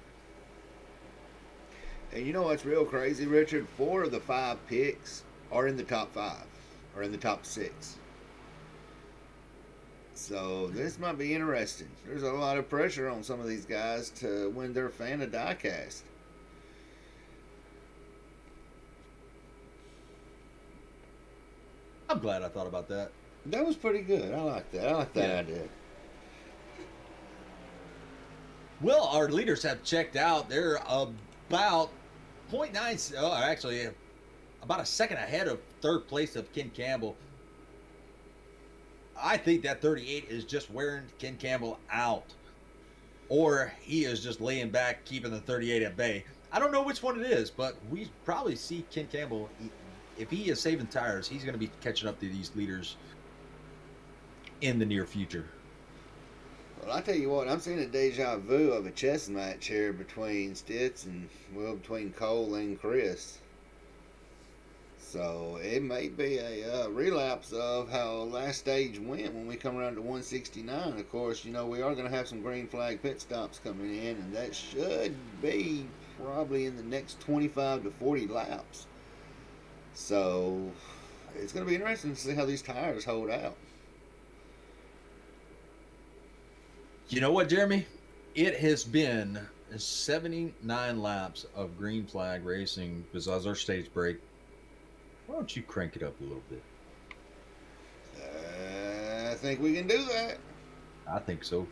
And you know what's real crazy, Richard? 4 of the 5 picks are in the top 5, or in the top 6. So this might be interesting. There's a lot of pressure on some of these guys to win their fan of diecast. I'm glad I thought about that. That was pretty good. I like that. I like that idea. Well, our leaders have checked out. They're about 0.9, actually about a second ahead of 3rd place of Ken Campbell. I think that 38 is just wearing Ken Campbell out, or he is just laying back, keeping the 38 at bay. I don't know which one it is, but we probably see Ken Campbell, if he is saving tires, he's going to be catching up to these leaders in the near future. Well, I tell you what, I'm seeing a deja vu of a chess match here between Stitz and, well, between Cole and Chris. So it may be a relapse of how last stage went when we come around to 169. Of course, we are going to have some green flag pit stops coming in, and that should be probably in the next 25 to 40 laps. So it's going to be interesting to see how these tires hold out. You know what, Jeremy? It has been 79 laps of green flag racing besides our stage break. Why don't you crank it up a little bit? I think we can do that. I think so.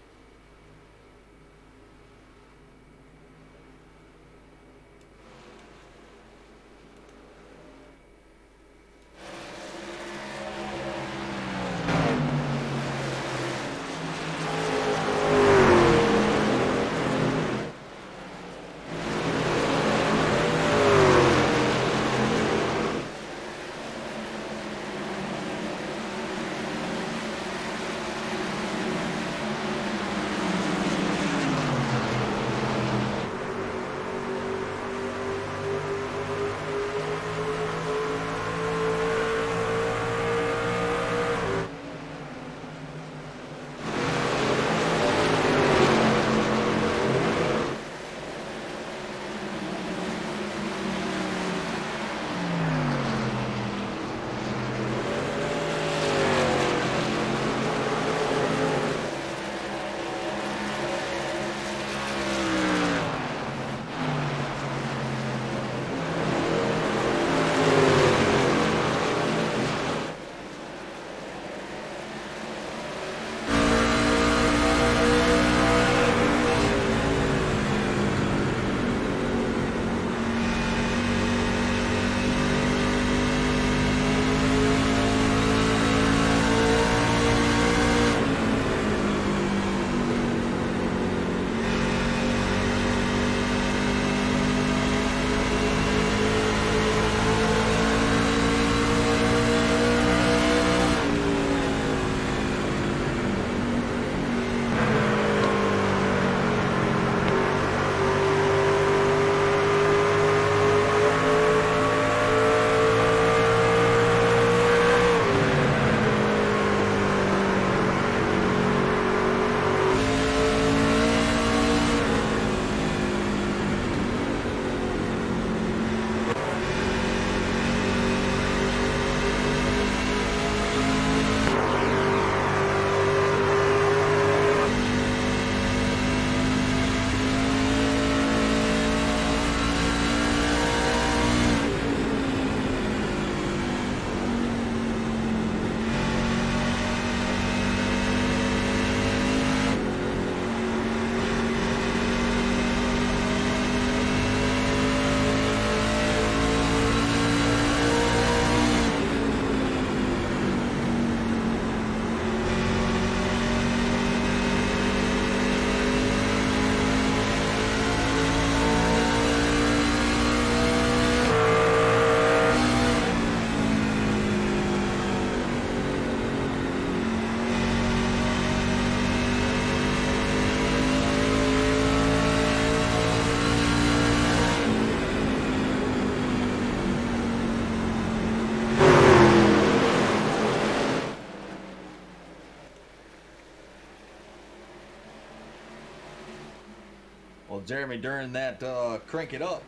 Well, Jeremy, during that crank it up,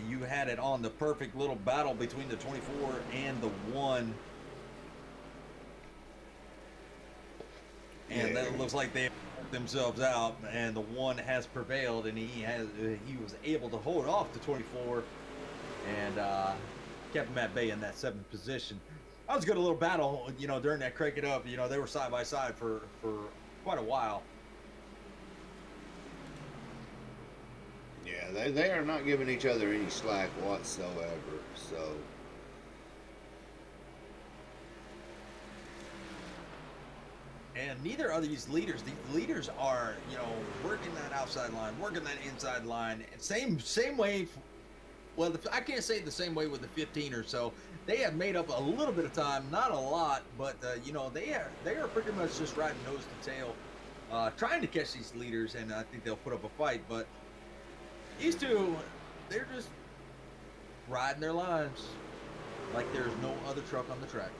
you had it on the perfect little battle between the 24 and the 1. And Yeah. that looks like they themselves out, and the 1 has prevailed, and he was able to hold off the 24 and kept him at bay in that 7th position. That was a good little battle, during that crank it up. They were side by side for quite a while. Yeah, they are not giving each other any slack whatsoever. So, and neither are these leaders. These leaders are, working that outside line, working that inside line. Same way. Well, I can't say it the same way with the 15 or so. They have made up a little bit of time, not a lot, but they are pretty much just riding nose to tail trying to catch these leaders, and I think they'll put up a fight. But these two, they're just riding their lines like there's no other truck on the track.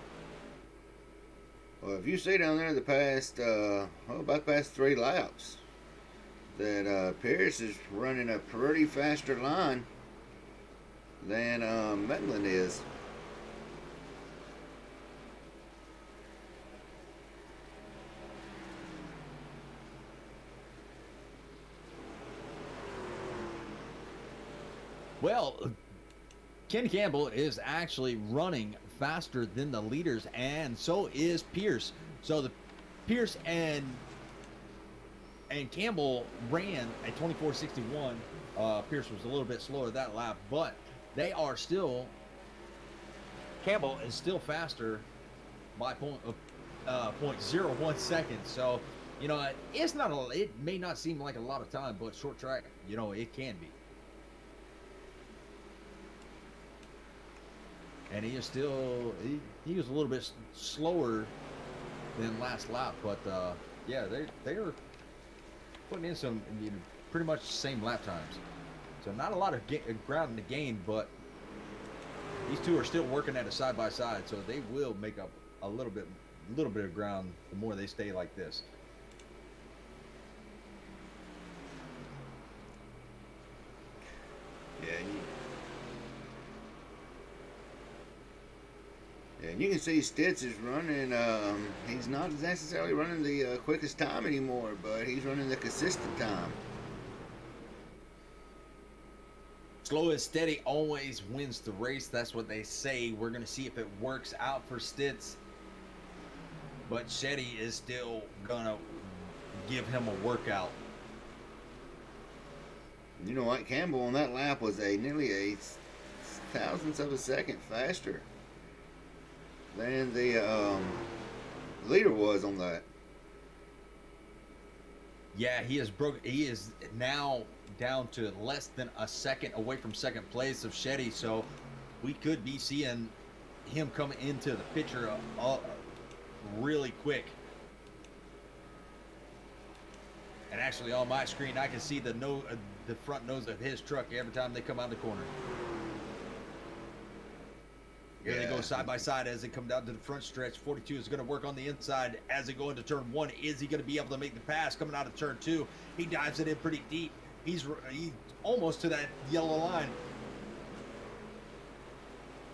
Well, if you see down there the past, about the past 3 laps, that Pierce is running a pretty faster line than Medlin is. Well, Ken Campbell is actually running faster than the leaders, and so is Pierce. So the Pierce and Campbell ran a 24:61. Pierce was a little bit slower that lap, but they are still. Campbell is still faster by 0.01 seconds. So, it's not a. It may not seem like a lot of time, but short track, it can be. And he is still. He was a little bit slower than last lap, but yeah, they're putting in some pretty much the same lap times. So not a lot of ground to gain, but these two are still working at a side by side, so they will make up a little bit of ground the more they stay like this. And you can see Stitz is running. He's not necessarily running the quickest time anymore, but he's running the consistent time. Slow and steady always wins the race. That's what they say. We're going to see if it works out for Stitz. But Shetty is still going to give him a workout. You know what? Campbell on that lap was nearly a thousandth of a second faster than the leader was on that. Yeah, he is now down to less than a second away from second place of Shetty, so we could be seeing him come into the picture really quick. And actually on my screen I can see the front nose of his truck every time they come out the corner. Here they go side by side as they come down to the front stretch. 42 is going to work on the inside as they go into turn 1. Is he going to be able to make the pass coming out of turn 2? He dives it in pretty deep. He's almost to that yellow line.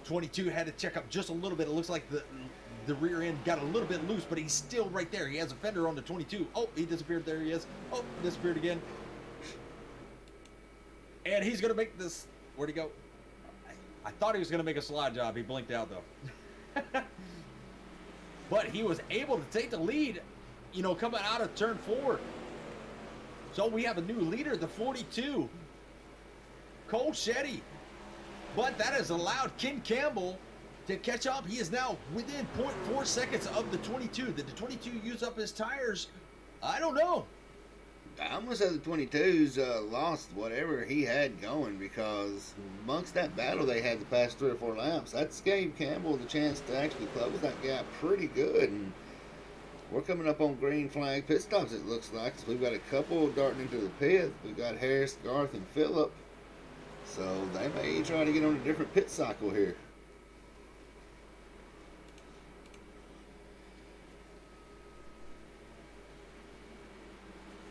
22 had to check up just a little bit. It looks like the rear end got a little bit loose, but he's still right there. He has a fender on the 22. Oh, he disappeared. There he is. Oh, disappeared again. And he's going to make this. Where'd he go? I thought he was going to make a slide job. He blinked out, though. But he was able to take the lead, coming out of turn 4. So we have a new leader, the 42, Cole Shetty. But that has allowed Ken Campbell to catch up. He is now within 0.4 seconds of the 22. Did the 22 use up his tires? I don't know. I almost said the 22s lost whatever he had going, because amongst that battle they had the past 3 or 4 laps, that's gave Campbell the chance to actually close that gap pretty good. And we're coming up on green flag pit stops, it looks like. So we've got a couple darting into the pit. We've got Harris, Garth, and Phillip. So they may try to get on a different pit cycle here.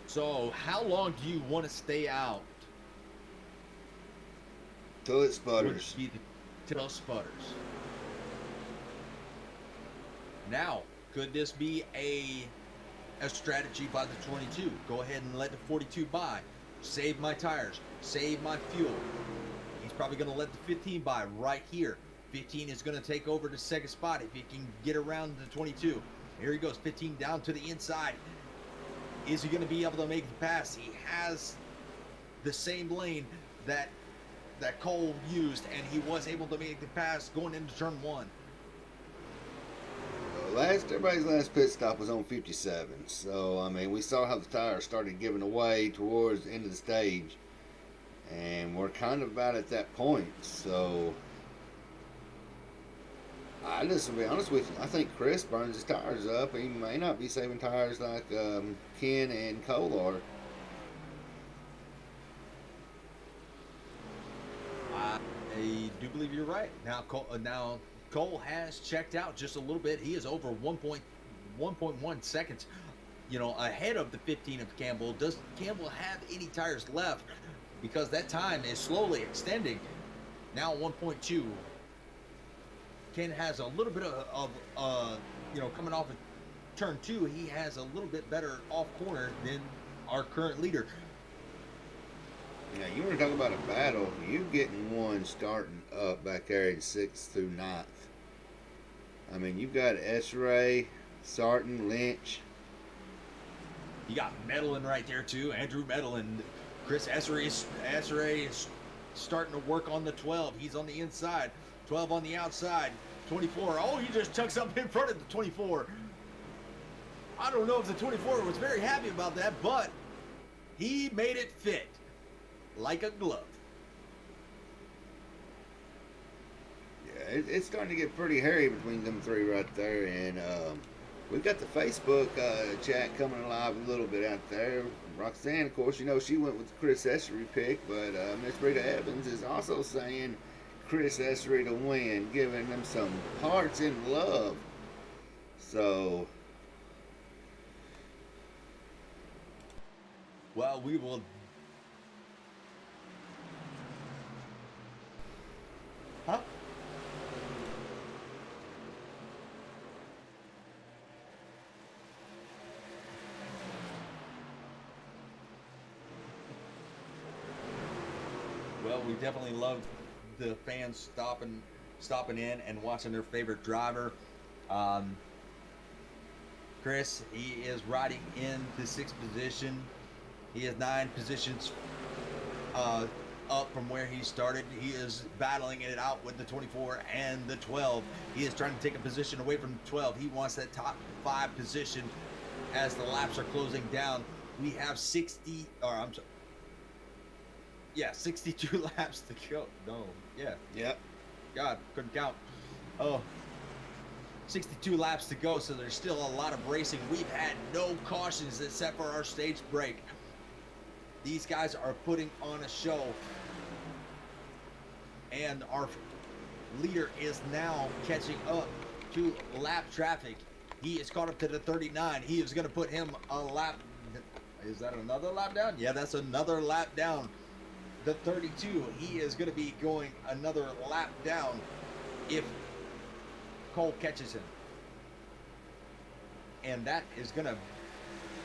So how long do you want to stay out? Till it sputters. Till it sputters. Now, could this be a strategy by the 22? Go ahead and let the 42 by. Save my tires. Save my fuel. He's probably going to let the 15 by right here. 15 is going to take over the second spot if he can get around the 22. Here he goes. 15 down to the inside. Is he going to be able to make the pass? He has the same lane that Cole used, and he was able to make the pass going into turn 1. Everybody's last pit stop was on 57. So, I mean, we saw how the tires started giving away towards the end of the stage. And we're kind of about at that point. So, I just, to be honest with you, I think Chris burns his tires up. He may not be saving tires like Ken and Cole are. I do believe you're right. Now Cole has checked out just a little bit. He is over 1.1 seconds, ahead of the 15 of Campbell. Does Campbell have any tires left? Because that time is slowly extending. Now 1.2. Ken has a little bit coming off of turn 2, he has a little bit better off corner than our current leader. Yeah, you want to talk about a battle. You getting one starting up back there in 6th through 9th. I mean, you've got S-Ray, Sarton, Lynch. You got Medellin right there too. Andrew Medellin. Chris Esseray is starting to work on the 12. He's on the inside. 12 on the outside. 24. Oh, he just chucks up in front of the 24. I don't know if the 24 was very happy about that, but he made it fit like a glove. Yeah, it's starting to get pretty hairy between them three right there. And we've got the Facebook chat coming alive a little bit out there. Roxanne, of course, she went with the Chris Essery pick, but Miss Rita Evans is also saying Chris Essery to win, giving them some hearts and love. So, well, we will. Huh? Well, we definitely love the fans stopping in and watching their favorite driver. Chris, he is riding in the 6th position. He is 9 positions up from where he started. He is battling it out with the 24 and the 12. He is trying to take a position away from the 12. He wants that top 5 position as the laps are closing down. We have 62 laps to go. No, yeah. yep. God, couldn't count. Oh, 62 laps to go, so there's still a lot of racing. We've had no cautions except for our stage break. These guys are putting on a show. And our leader is now catching up to lap traffic. He is caught up to the 39. He is going to put him a lap. Is that another lap down? Yeah, that's another lap down. The 32, he is going to be going another lap down if Cole catches him. And that is going to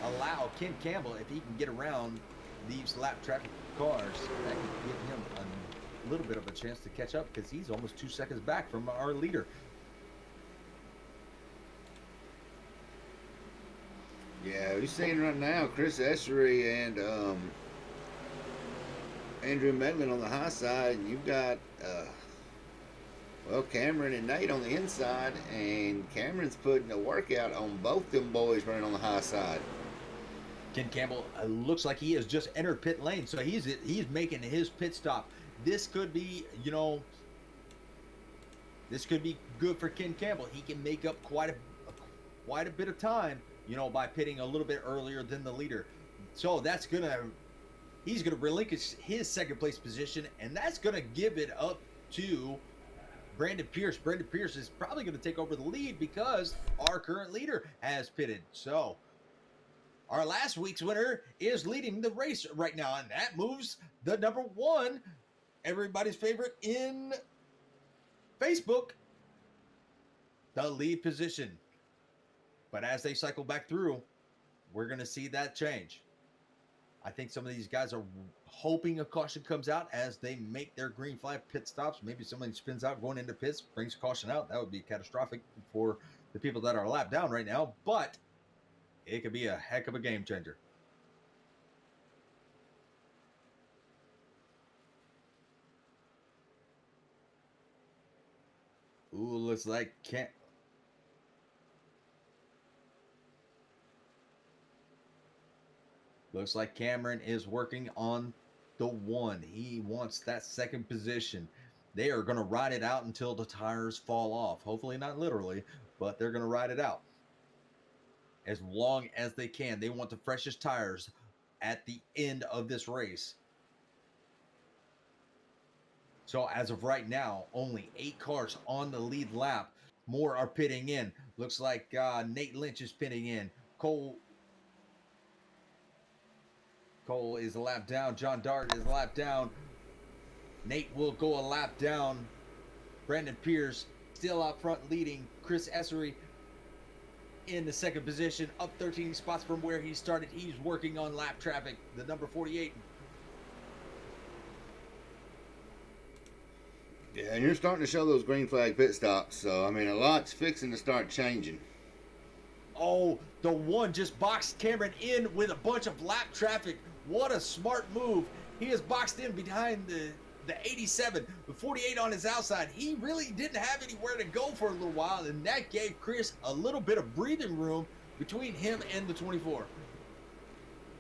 allow Ken Campbell, if he can get around these lap traffic cars, that can give him a little bit of a chance to catch up, because he's almost 2 seconds back from our leader. Yeah, we're seeing right now Chris Essery and Andrew Medlin on the high side, and you've got Cameron and Nate on the inside, and Cameron's putting a workout on both them boys running on the high side. Ken Campbell looks like he has just entered pit lane, so he's making his pit stop. This could be, this could be good for Ken Campbell. He can make up quite a bit of time, by pitting a little bit earlier than the leader. So he's gonna relinquish his 2nd place position, and that's gonna give it up to Brandon Pierce. Brandon Pierce is probably gonna take over the lead because our current leader has pitted. So our last week's winner is leading the race right now, and that moves the number 1, everybody's favorite in Facebook, the lead position. But as they cycle back through, we're going to see that change. I think some of these guys are hoping a caution comes out as they make their green flag pit stops. Maybe somebody spins out going into pits, brings caution out. That would be catastrophic for the people that are lapped down right now, but it could be a heck of a game changer. Ooh, looks like Looks like Cameron is working on the 1. He wants that 2nd position. They are going to ride it out until the tires fall off. Hopefully not literally, but they're going to ride it out as long as they can. They want the freshest tires at the end of this race. So as of right now, only 8 cars on the lead lap. More are pitting in. Looks like Nate Lynch is pitting in. Cole is a lap down. John Dart is a lap down. Nate will go a lap down. Brandon Pierce still out front leading. Chris Essery in the second position, up 13 spots from where he started. He's working on lap traffic. The number 48. Yeah, and you're starting to show those green flag pit stops. So, I mean, a lot's fixing to start changing. Oh, the one just boxed Cameron in with a bunch of lap traffic. What a smart move. He is boxed in behind the 87, the 48 on his outside. He really didn't have anywhere to go for a little while, and that gave Chris a little bit of breathing room between him and the 24.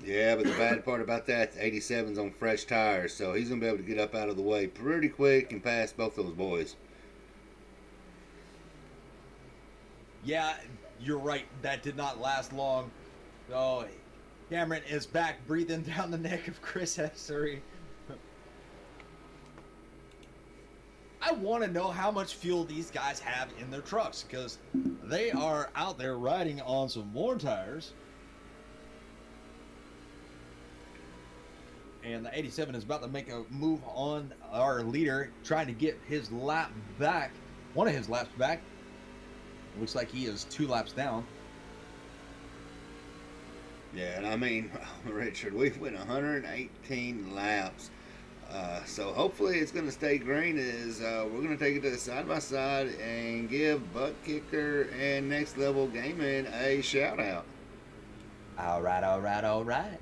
Yeah, but the bad part about that, the 87's on fresh tires, so he's going to be able to get up out of the way pretty quick and pass both those boys. Yeah, you're right. That did not last long. Oh, Cameron is back breathing down the neck of Chris Essery. I want to know how much fuel these guys have in their trucks, because they are out there riding on some more tires. And the 87 is about to make a move on our leader, trying to get his lap back, one of his laps back. Looks like he is 2 laps down. Yeah, and I mean, Richard, we've went 118 laps. So hopefully it's going to stay green. We're going to take it to the side-by-side and give Butt Kicker and Next Level Gaming a shout-out. All right, all right, all right.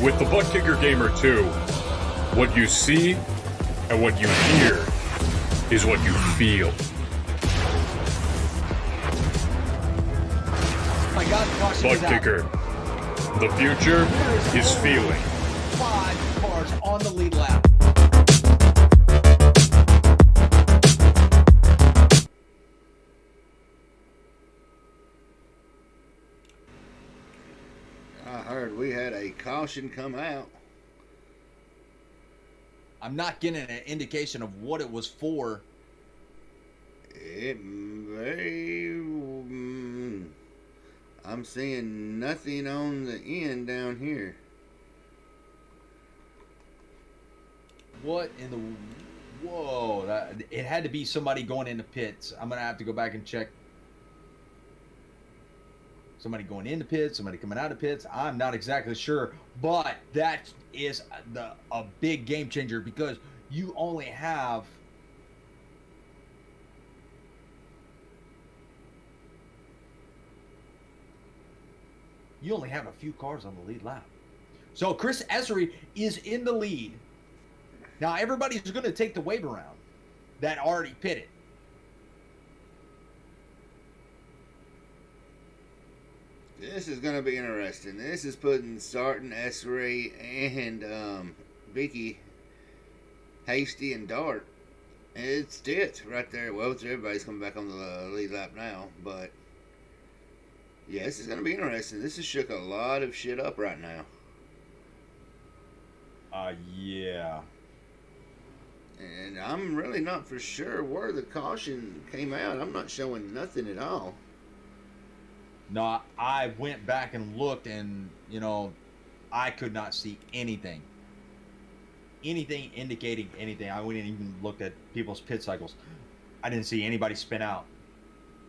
With the Butt Kicker Gamer 2, what you see and what you hear is what you feel. My God, caution is Butt out. Kicker, the future is feeling. 5 cars on the lead lap. I heard we had a caution come out. I'm not getting an indication of what it was for. It may. I'm seeing nothing on the end down here. What in the... Whoa. It had to be somebody going into pits. I'm going to have to go back and check. Somebody going into pits, somebody coming out of pits. I'm not exactly sure. But that is a big game changer, because you only have... You only have a few cars on the lead lap. So Chris Essery is in the lead. Now everybody's going to take the wave around that already pitted. This is going to be interesting. This is putting Sarton, Essery, and Vicky, Hasty, and Dart. It's it right there. Well, everybody's coming back on the lead lap now, but yeah, this is going to be interesting. This has shook a lot of shit up right now. Yeah. And I'm really not for sure where the caution came out. I'm not showing nothing at all. No, I went back and looked, and, I could not see anything. Anything indicating anything. I went and even looked at people's pit cycles. I didn't see anybody spin out.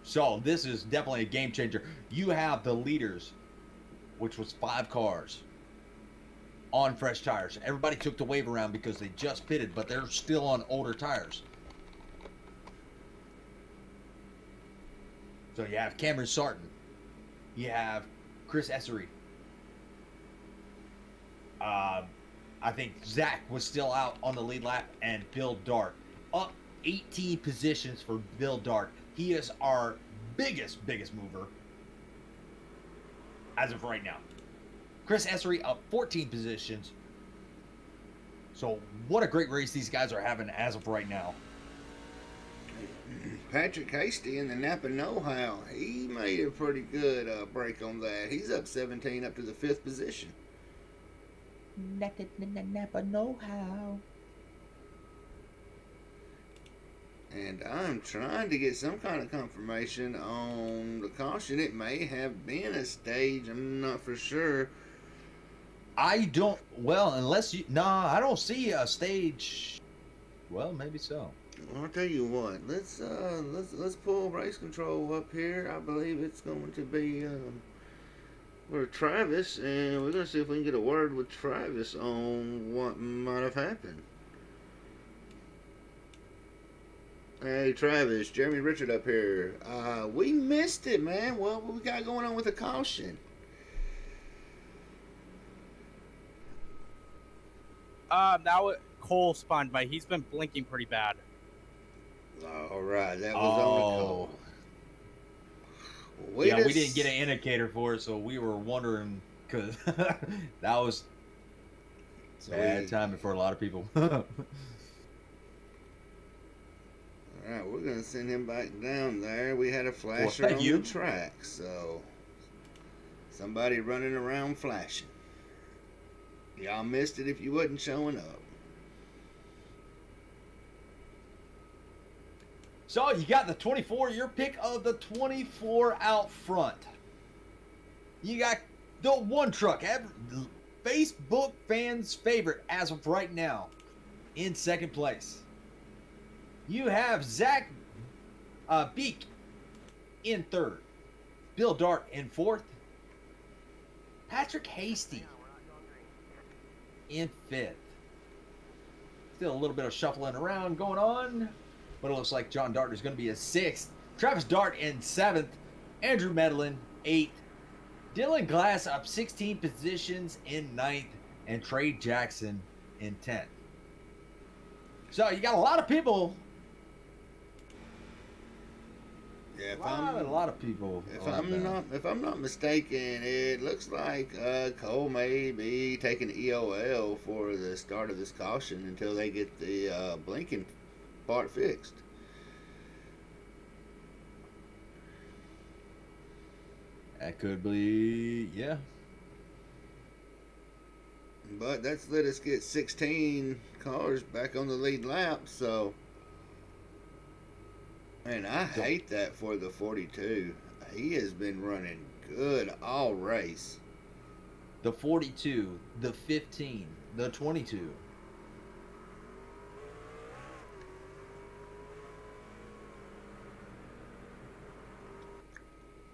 So this is definitely a game changer. You have the leaders, which was 5 cars, on fresh tires. Everybody took the wave around because they just pitted, but they're still on older tires. So you have Cameron Sarton, you have Chris Essery. I think Zach was still out on the lead lap, and Bill Dart up 18 positions for Bill Dart. He is our biggest mover as of right now. Chris Essery up 14 positions. So what a great race these guys are having as of right now. Patrick Hasty in the Napa Know-How, he made a pretty good break on that. He's up 17 up to the 5th position. Napa Know-How. And I'm trying to get some kind of confirmation on the caution. It may have been a stage. I'm not for sure. I don't. Well, unless you. Nah, I don't see a stage. Well, maybe so. I'll tell you what. Let's pull race control up here. I believe it's going to be for Travis, and we're gonna see if we can get a word with Travis on what might have happened. Hey Travis, Jeremy Richard up here. We missed it, man. What we got going on with the caution? Now Cole spawned by. He's been blinking pretty bad. All right, that was on the call. We didn't get an indicator for it, so we were wondering, because that was bad timing for a lot of people. All right, we're gonna send him back down there. We had a flasher on the track, so somebody running around flashing. Y'all missed it if you wasn't showing up. So you got the 24, your pick of the 24 out front. You got the one truck, Facebook fans' favorite as of right now, in second place. You have Zach Beek in third, Bill Dart in fourth, Patrick Hasty in fifth. Still a little bit of shuffling around going on, but it looks like John Dart is going to be a sixth. Travis Dart in seventh, Andrew Medlin eighth, Dylan Glass up 16 positions in ninth, and Trey Jackson in 10th. So you got a lot of people. Yeah, a lot of people. If I'm not mistaken, it looks like Cole may be taking EOL for the start of this caution until they get the blinking part fixed. That could be, yeah. But that's let us get 16 cars back on the lead lap, so. Man, I hate that for the 42. He has been running good all race. The 42, the 15, the 22.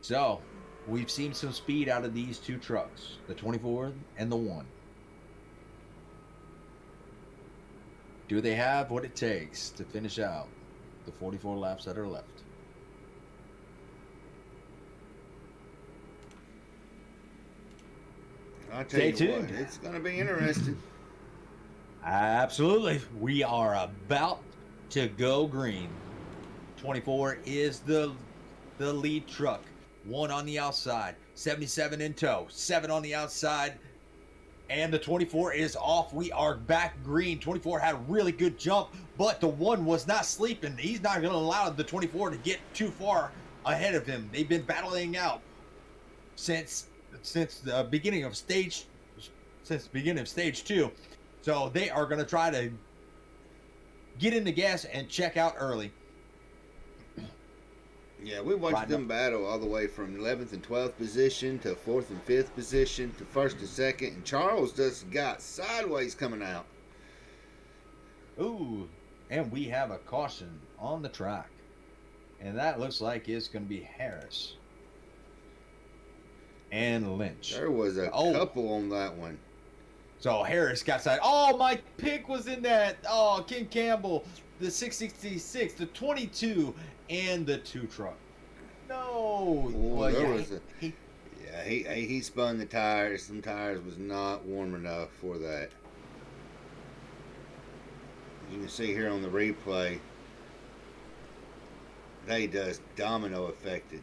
So, we've seen some speed out of these two trucks, the 24 and the 1. Do they have what it takes to finish out the 44 laps that are left? I'll tell you what, it's going to be interesting. Absolutely. We are about to go green. 24 is the lead truck. 1 on the outside, 77 in tow, 7 on the outside, and the 24 is off. We are back green. 24 had a really good jump, but the 1 was not sleeping. He's not going to allow the 24 to get too far ahead of him. They've been battling out since the beginning of stage 2. So they are going to try to get in the gas and check out early. Yeah, we watched them battle all the way from 11th and 12th position to 4th and 5th position to 1st and 2nd, and Charles just got sideways coming out. Ooh, and we have a caution on the track, and that looks like it's going to be Harris and Lynch. There was a couple on that one. So Harris got side. Oh, my pick was in that. Oh, Ken Campbell, the 666, the 22, and the 2 truck. No. Well, Yeah, he spun the tires. Some tires was not warm enough for that. You can see here on the replay, they just domino affected.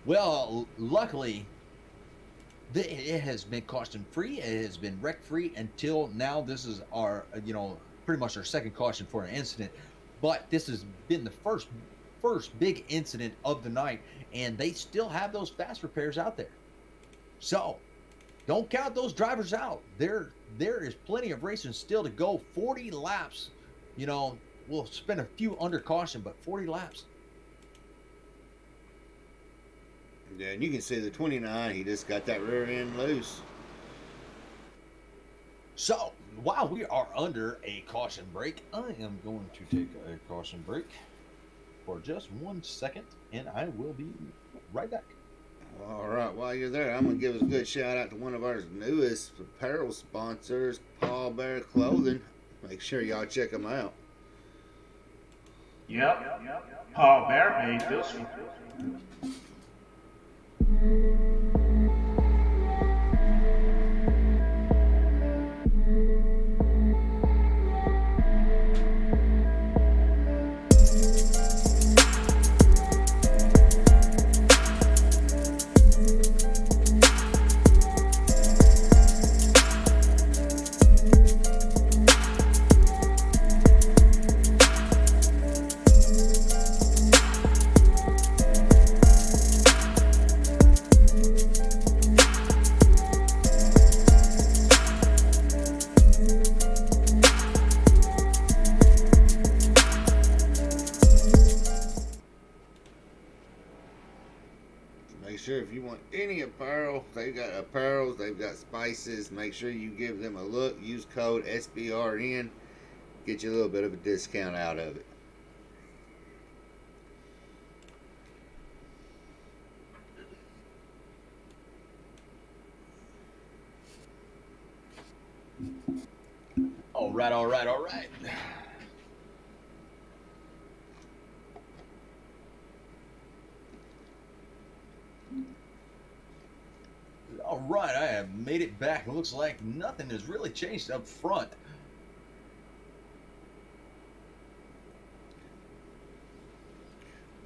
Well, luckily, it has been caution free. It has been wreck free until now. This is our, pretty much our second caution for an incident. But this has been the first big incident of the night, and they still have those fast repairs out there. So don't count those drivers out. There is plenty of racing still to go. 40 laps. We'll spend a few under caution, but 40 laps. Yeah, and you can see the 29, he just got that rear end loose. So, while we are under a caution break, I am going to take a caution break for just 1 second, and I will be right back. All right, while you're there, I'm going to give a good shout out to one of our newest apparel sponsors, Paul Bear Clothing. Make sure y'all check them out. Yep. Paul Bear made this one. Make sure if you want any apparel, they've got apparels, they've got spices. Make sure you give them a look. Use code SBRN. Get you a little bit of a discount out of it. All right. All right, I have made it back. It looks like nothing has really changed up front.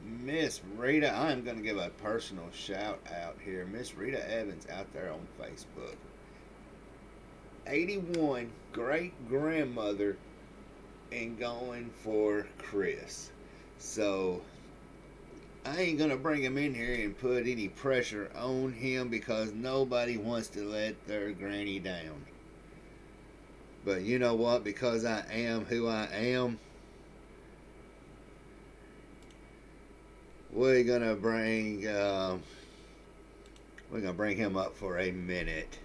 Miss Rita, I'm going to give a personal shout out here. Miss Rita Evans out there on Facebook. 81, great grandmother, and going for Chris. So I ain't going to bring him in here and put any pressure on him because nobody wants to let their granny down. But you know what? Because I am who I am, we're gonna bring him up for a minute.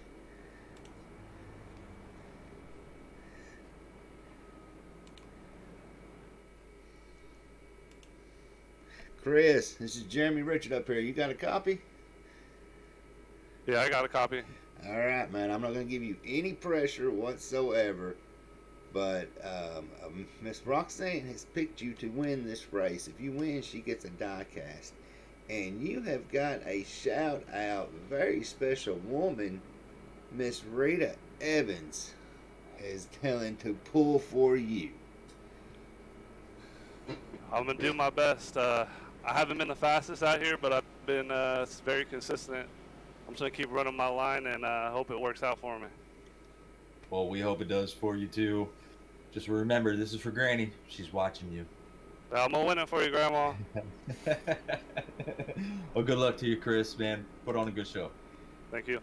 Chris, this is Jeremy Richard up here. You got a copy? Yeah, I got a copy. All right, man. I'm not going to give you any pressure whatsoever, but Miss Roxanne has picked you to win this race. If you win, she gets a die cast. And you have got a shout out, very special woman, Miss Rita Evans, is telling to pull for you. I'm going to do my best. I haven't been the fastest out here, but I've been very consistent. I'm just going to keep running my line and hope it works out for me. Well, we hope it does for you, too. Just remember, this is for Granny. She's watching you. I'm going to win it for you, Grandma. Well, good luck to you, Chris, man. Put on a good show. Thank you.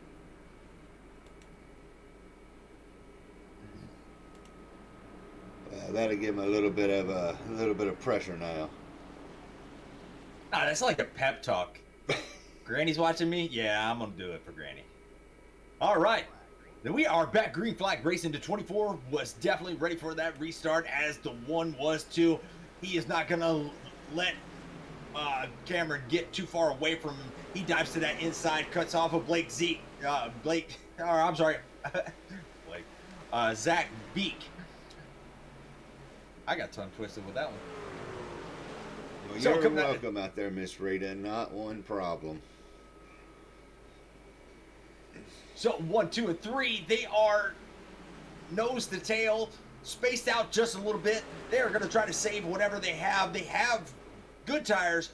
That'll give him a little bit of pressure now. Nah, that's like a pep talk. Granny's watching me? Yeah, I'm going to do it for Granny. All right. Then we are back. Green flag racing to 24 was definitely ready for that restart, as the one was too. He is not going to let Cameron get too far away from him. He dives to that inside, cuts off of Zach Beek. I got tongue twisted with that one. Well, you're welcome out there, Miss Rita. Not one problem. So 1, 2, and 3, they are nose to tail, spaced out just a little bit. They are going to try to save whatever they have. They have good tires,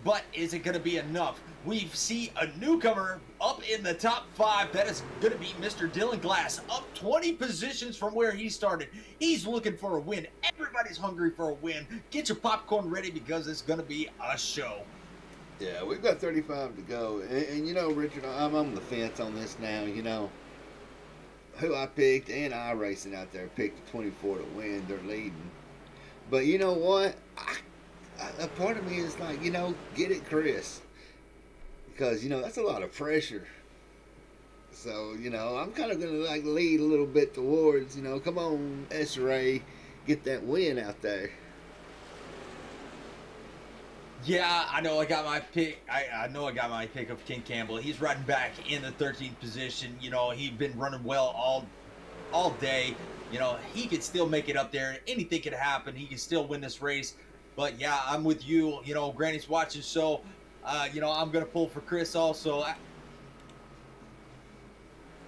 but is it going to be enough? We see a newcomer up in the top 5. That is going to be Mr. Dylan Glass, up 20 positions from where he started. He's looking for a win. Everybody's hungry for a win. Get your popcorn ready because it's going to be a show. Yeah, we've got 35 to go. And you know, Richard, I'm on the fence on this now. You know, who I picked and Iracing out there picked the 24 to win. They're leading. But you know what? A part of me is like, you know, get it, Chris. Because, you know, that's a lot of pressure. So, you know, I'm kind of going to like lead a little bit towards, you know, come on, S-Ray, get that win out there. Yeah, I know I got my pick. I know I got my pick of King Campbell. He's riding back in the 13th position. You know, he's been running well all day. You know, he could still make it up there. Anything could happen. He can still win this race. But yeah, I'm with you. You know, Granny's watching, so you know, I'm gonna pull for Chris also.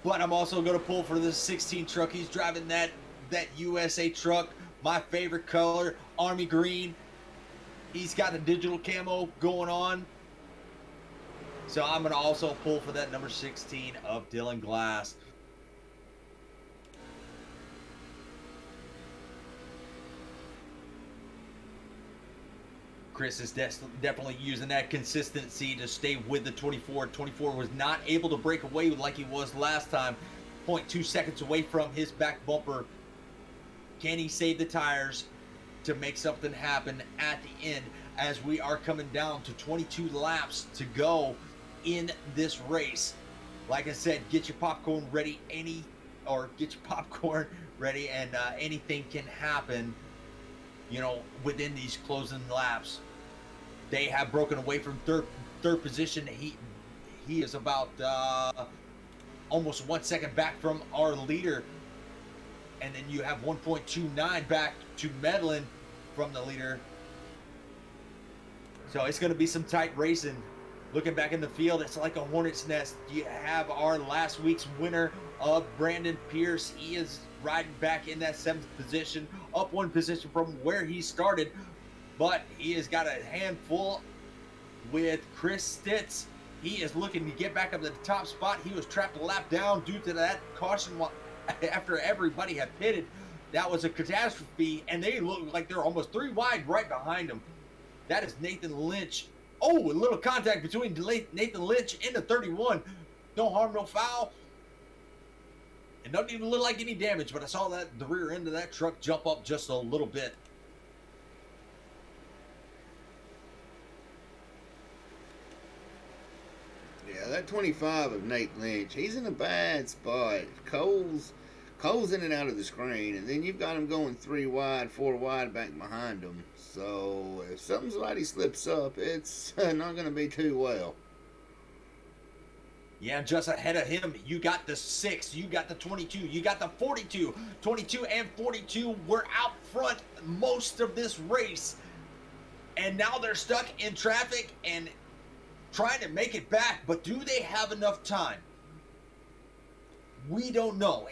But I'm also gonna pull for this 16 truck. He's driving that USA truck, my favorite color, army green. He's got a digital camo going on. So I'm going to also pull for that number 16 of Dylan Glass. Chris is definitely using that consistency to stay with the 24. 24 was not able to break away like he was last time. 0.2 seconds away from his back bumper. Can he save the tires to make something happen at the end as we are coming down to 22 laps to go in this race? Like I said, get your popcorn ready, and anything can happen, you know, within these closing laps. They have broken away from third position. He is about almost 1 second back from our leader. And then you have 1.29 back to Medlin from the leader. So it's going to be some tight racing. Looking back in the field, it's like a hornet's nest. You have our last week's winner of Brandon Pierce. He is riding back in that 7th position, up 1 position from where he started. But he has got a handful with Chris Stitz. He is looking to get back up to the top spot. He was trapped a lap down due to that caution after everybody had pitted. That was a catastrophe, and they look like they're almost 3 wide right behind him. That is Nathan Lynch. Oh, a little contact between Nathan Lynch and the 31. No harm, no foul. It doesn't even look like any damage, but I saw that the rear end of that truck jump up just a little bit. Yeah, that 25 of Nate Lynch, he's in a bad spot. Cole's in and out of the screen, and then you've got him going 3 wide, 4 wide back behind him. So if somebody slips up, it's not going to be too well. Yeah, just ahead of him, you got the 6, you got the 22, you got the 42. 22 and 42 were out front most of this race. And now they're stuck in traffic and trying to make it back. But do they have enough time? We don't know.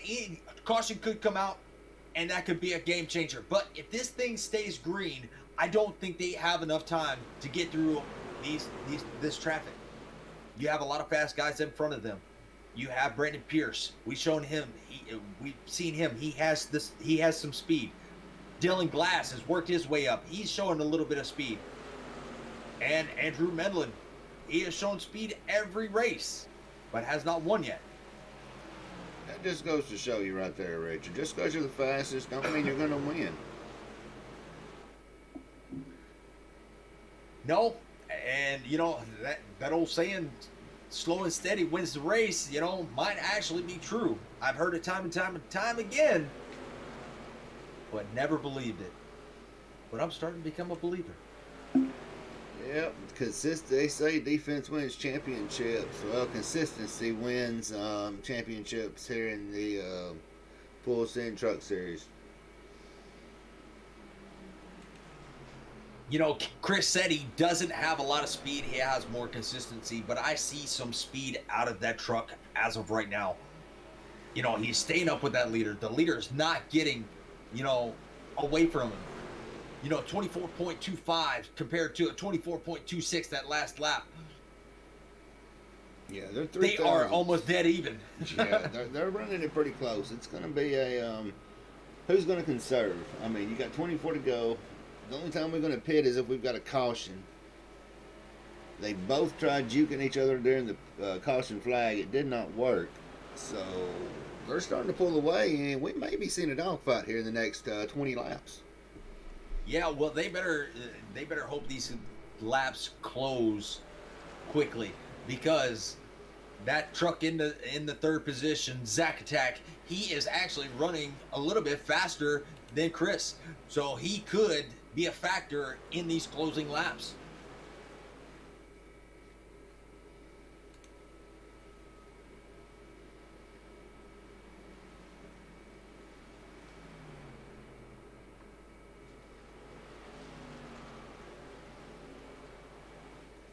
Caution could come out, and that could be a game changer. But if this thing stays green, I don't think they have enough time to get through this traffic. You have a lot of fast guys in front of them. You have Brandon Pierce. We've seen him. He has some speed. Dylan Glass has worked his way up. He's showing a little bit of speed. And Andrew Medlin, he has shown speed every race, but has not won yet. That just goes to show you right there, Richard. Just because you're the fastest don't mean you're going to win. No, and you know, that old saying, slow and steady wins the race, you know, might actually be true. I've heard it time and time again, but never believed it. But I'm starting to become a believer. Yep, they say defense wins championships. Well, consistency wins championships here in the Full Send Truck Series. Chris said he doesn't have a lot of speed. He has more consistency, but I see some speed out of that truck as of right now. He's staying up with that leader. The leader is not getting, away from him. 24.25 compared to a 24.26 that last lap. Yeah, they're They are almost dead even. Yeah, they're running it pretty close. It's going to be a who's going to conserve? I mean, you got 24 to go. The only time we're going to pit is if we've got a caution. They both tried juking each other during the caution flag. It did not work. So they're starting to pull away, and we may be seeing a dogfight here in the next 20 laps. Yeah, well, they better hope these laps close quickly, because that truck in the third position, Zack Attack, he is actually running a little bit faster than Chris, so he could be a factor in these closing laps.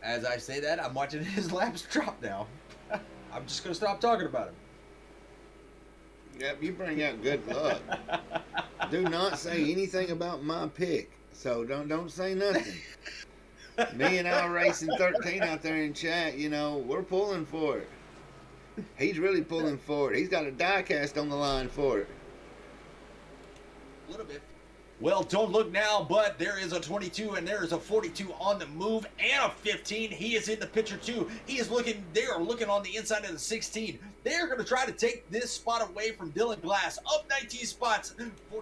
As I say that, I'm watching his laps drop now. I'm just going to stop talking about him. Yep, you bring out good luck. Do not say anything about my pick. So don't say nothing. Me and Iracing 13 out there in chat, we're pulling for it. He's really pulling for it. He's got a die cast on the line for it. A little bit. Well, don't look now, but there is a 22 and there is a 42 on the move and a 15. He is in the picture too. They are looking on the inside of the 16. They're going to try to take this spot away from Dylan Glass. Up 19 spots.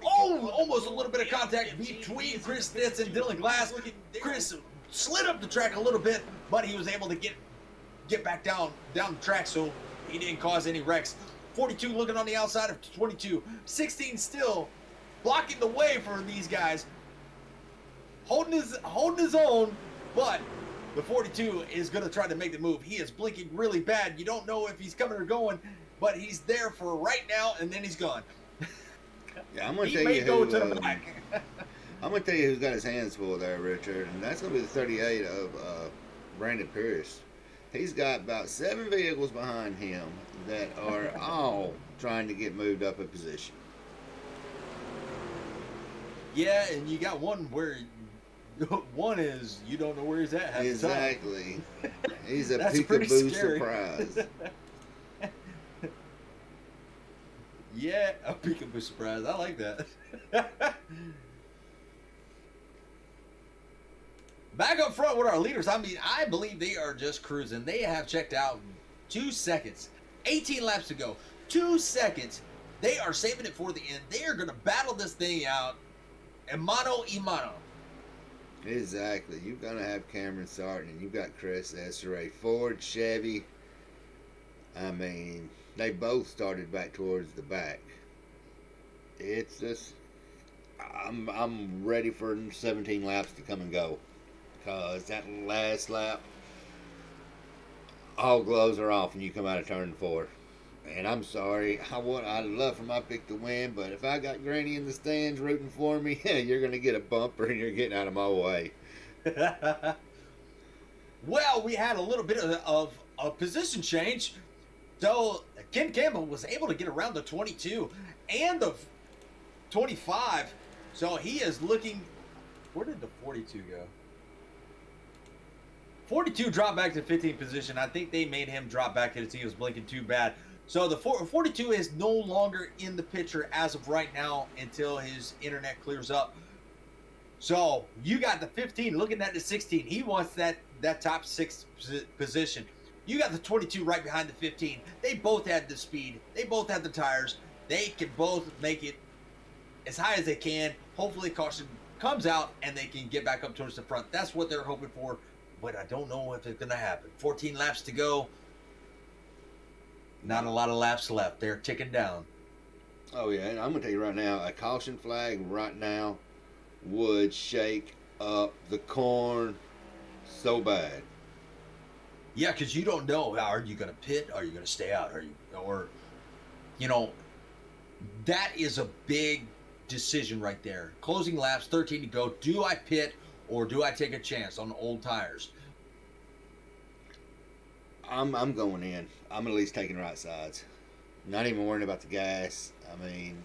Oh, almost a little bit of contact between Chris Nitz and Dylan Glass. Chris slid up the track a little bit, but he was able to get back down the track, so he didn't cause any wrecks. 42 looking on the outside of 22. 16 still blocking the way for these guys, holding his own, but the 42 is going to try to make the move. He is blinking really bad. You don't know if he's coming or going, but he's there for right now, and then he's gone. Yeah, I'm going to tell you who. I'm going to tell you who's got his hands full there, Richard, and that's going to be the 38 of Brandon Pierce. He's got about 7 vehicles behind him that are all trying to get moved up a position. Yeah, and you got one where one is you don't know where he's at half exactly. The time. He's a peekaboo surprise. Yeah, a peekaboo surprise. I like that. Back up front with our leaders. I believe they are just cruising. They have checked out 2 seconds. 18 laps to go. 2 seconds. They are saving it for the end. They are going to battle this thing out. And mano y mano. Exactly. You're going to have Cameron Sarton and you've got Chris Esseray. Ford, Chevy. I mean, they both started back towards the back. It's just, I'm ready for 17 laps to come and go. Because that last lap, all gloves are off when you come out of turn 4. And I'm sorry, I'd love for my pick to win, but if I got Granny in the stands rooting for me, you're going to get a bumper and you're getting out of my way. Well, we had a little bit of a position change. So Ken Campbell was able to get around the 22 and the 25. So he is looking. Where did the 42 go? 42 dropped back to 15th position. I think they made him drop back because he was blinking too bad. So the 42 is no longer in the picture as of right now until his internet clears up. So you got the 15 looking at the 16. He wants that top 6 position. You got the 22 right behind the 15. They both had the speed. They both had the tires. They can both make it as high as they can. Hopefully caution comes out and they can get back up towards the front. That's what they're hoping for, but I don't know if it's going to happen. 14 laps to go. Not a lot of laps left. They're ticking down. Oh, yeah, and I'm going to tell you right now, a caution flag right now would shake up the corn so bad. Yeah, because you don't know. Are you going to pit? Are you going to stay out? That is a big decision right there. Closing laps, 13 to go. Do I pit or do I take a chance on old tires? I'm going in. I'm at least taking right sides. Not even worrying about the gas. I mean,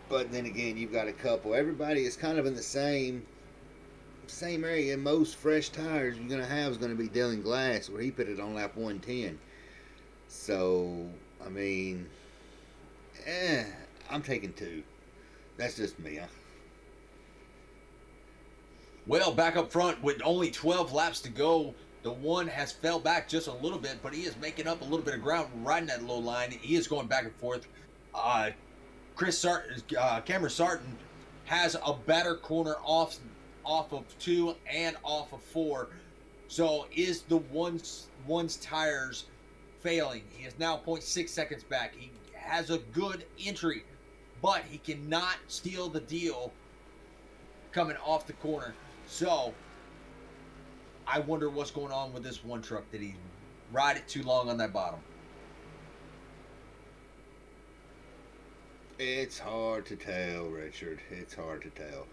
but then again, you've got a couple. Everybody is kind of in the same area. Most fresh tires you're gonna have is gonna be Dylan Glass, where he put it on lap 110. So I mean, I'm taking 2. That's just me. Well, back up front with only 12 laps to go, the one has fell back just a little bit, but he is making up a little bit of ground riding that low line. He is going back and forth. Cameron Sarton has a better corner off of 2 and off of 4. So is the one's tires failing? He is now 0.6 seconds back. He has a good entry, but he cannot steal the deal coming off the corner. So I wonder what's going on with this one truck. Did he ride it too long on that bottom? It's hard to tell, Richard. It's hard to tell.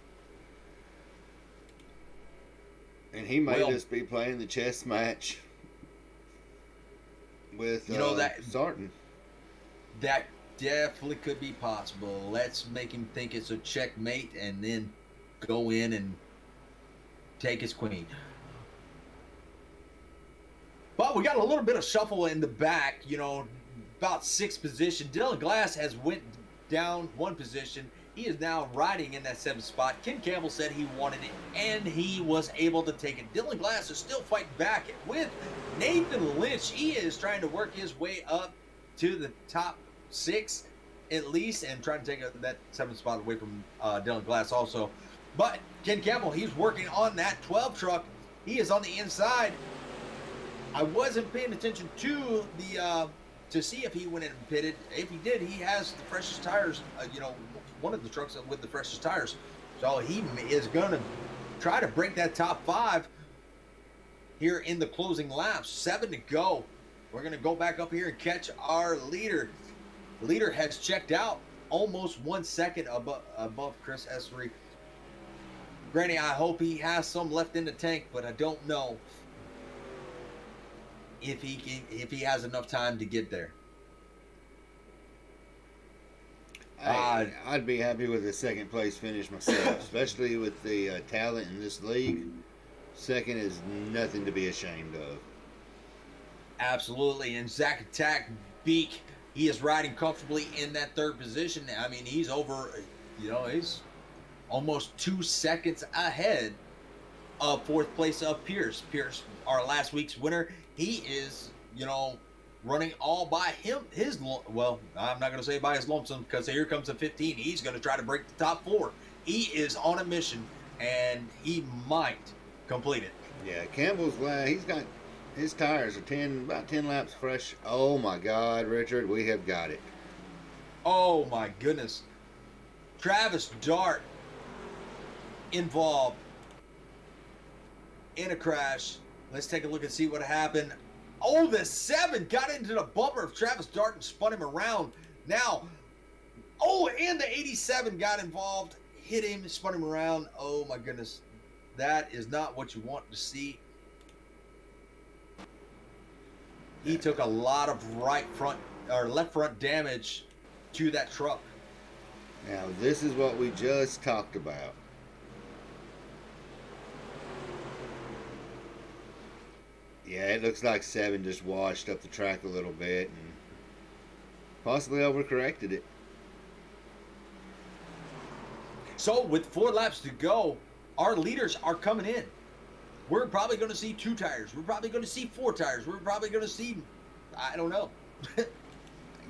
And he may just be playing the chess match with Sarton. That definitely could be possible. Let's make him think it's a checkmate and then go in and take his queen. But we got a little bit of shuffle in the back, about 6th position. Dylan Glass has went down 1 position. He is now riding in that 7th spot. Ken Campbell said he wanted it, and he was able to take it. Dylan Glass is still fighting back with Nathan Lynch. He is trying to work his way up to the top 6 at least, and trying to take that 7th spot away from Dylan Glass also. But Ken Campbell, he's working on that 12 truck. He is on the inside. I wasn't paying attention to the to see if he went in and pitted. If he did, he has the freshest tires. One of the trucks with the freshest tires. So he is going to try to break that top 5 here in the closing laps. 7 to go. We're going to go back up here and catch our leader. The leader has checked out almost 1 second above Chris Essery. Granny, I hope he has some left in the tank, but I don't know if he has enough time to get there. I'd be happy with a 2nd place finish myself, especially with the talent in this league. 2nd is nothing to be ashamed of. Absolutely. And Zach Attack Beak, he is riding comfortably in that 3rd position. I mean, he's over, he's almost 2 seconds ahead of 4th place of Pierce. Pierce, our last week's winner, he is, running all by I'm not going to say by his lonesome, because here comes the 15. He's going to try to break the top 4. He is on a mission, and he might complete it. Yeah, Campbell's he's got his tires are about 10 laps fresh. Oh my God, Richard, we have got it. Oh my goodness. Travis Dart involved in a crash. Let's take a look and see what happened. Oh, the 7 got into the bumper of Travis Dart and spun him around. Now, and the 87 got involved, hit him, spun him around. Oh my goodness. That is not what you want to see. He took a lot of left front damage to that truck. Now, this is what we just talked about. Yeah, it looks like 7 just washed up the track a little bit and possibly overcorrected it. So with 4 laps to go, our leaders are coming in. We're probably going to see 2 tires. We're probably going to see 4 tires. We're probably going to see, I don't know.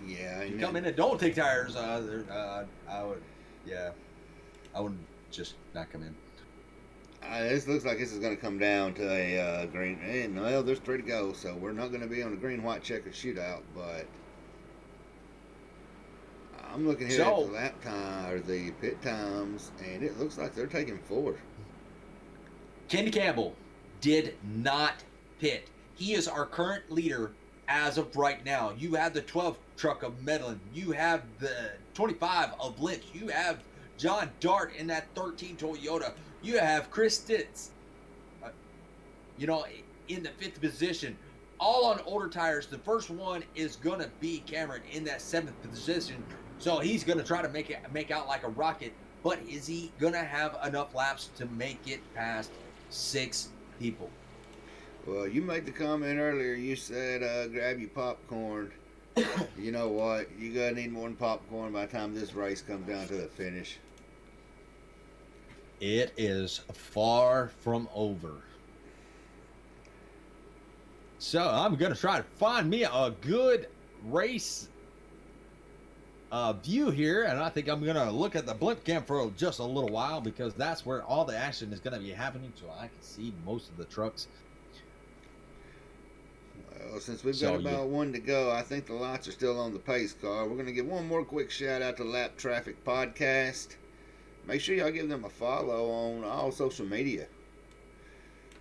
Yeah, you come in and don't take tires. I wouldn't just not come in. This looks like this is going to come down to a green. And well, there's 3 to go, so we're not going to be on a green-white checker shootout. But I'm looking here at the lap time or the pit times, and it looks like they're taking 4. Kenny Campbell did not pit. He is our current leader as of right now. You have the 12 truck of Medlin. You have the 25 of Lynch. You have John Dart in that 13 Toyota. You have Chris Stitz, you know, in the 5th position, all on older tires. The first one is gonna be Cameron in that 7th position, so he's gonna try to make out like a rocket. But is he gonna have enough laps to make it past 6 people? Well, you made the comment earlier. You said grab your popcorn. You know what? You're going to need more than popcorn by the time this race comes down to the finish. It is far from over. So I'm going to try to find me a good race view here. And I think I'm going to look at the blimp cam for just a little while, because that's where all the action is going to be happening. So I can see most of the trucks. Well, since we've got about one to go, I think the lights are still on the pace car. We're going to give one more quick shout out to Lap Traffic Podcast. Make sure y'all give them a follow on all social media.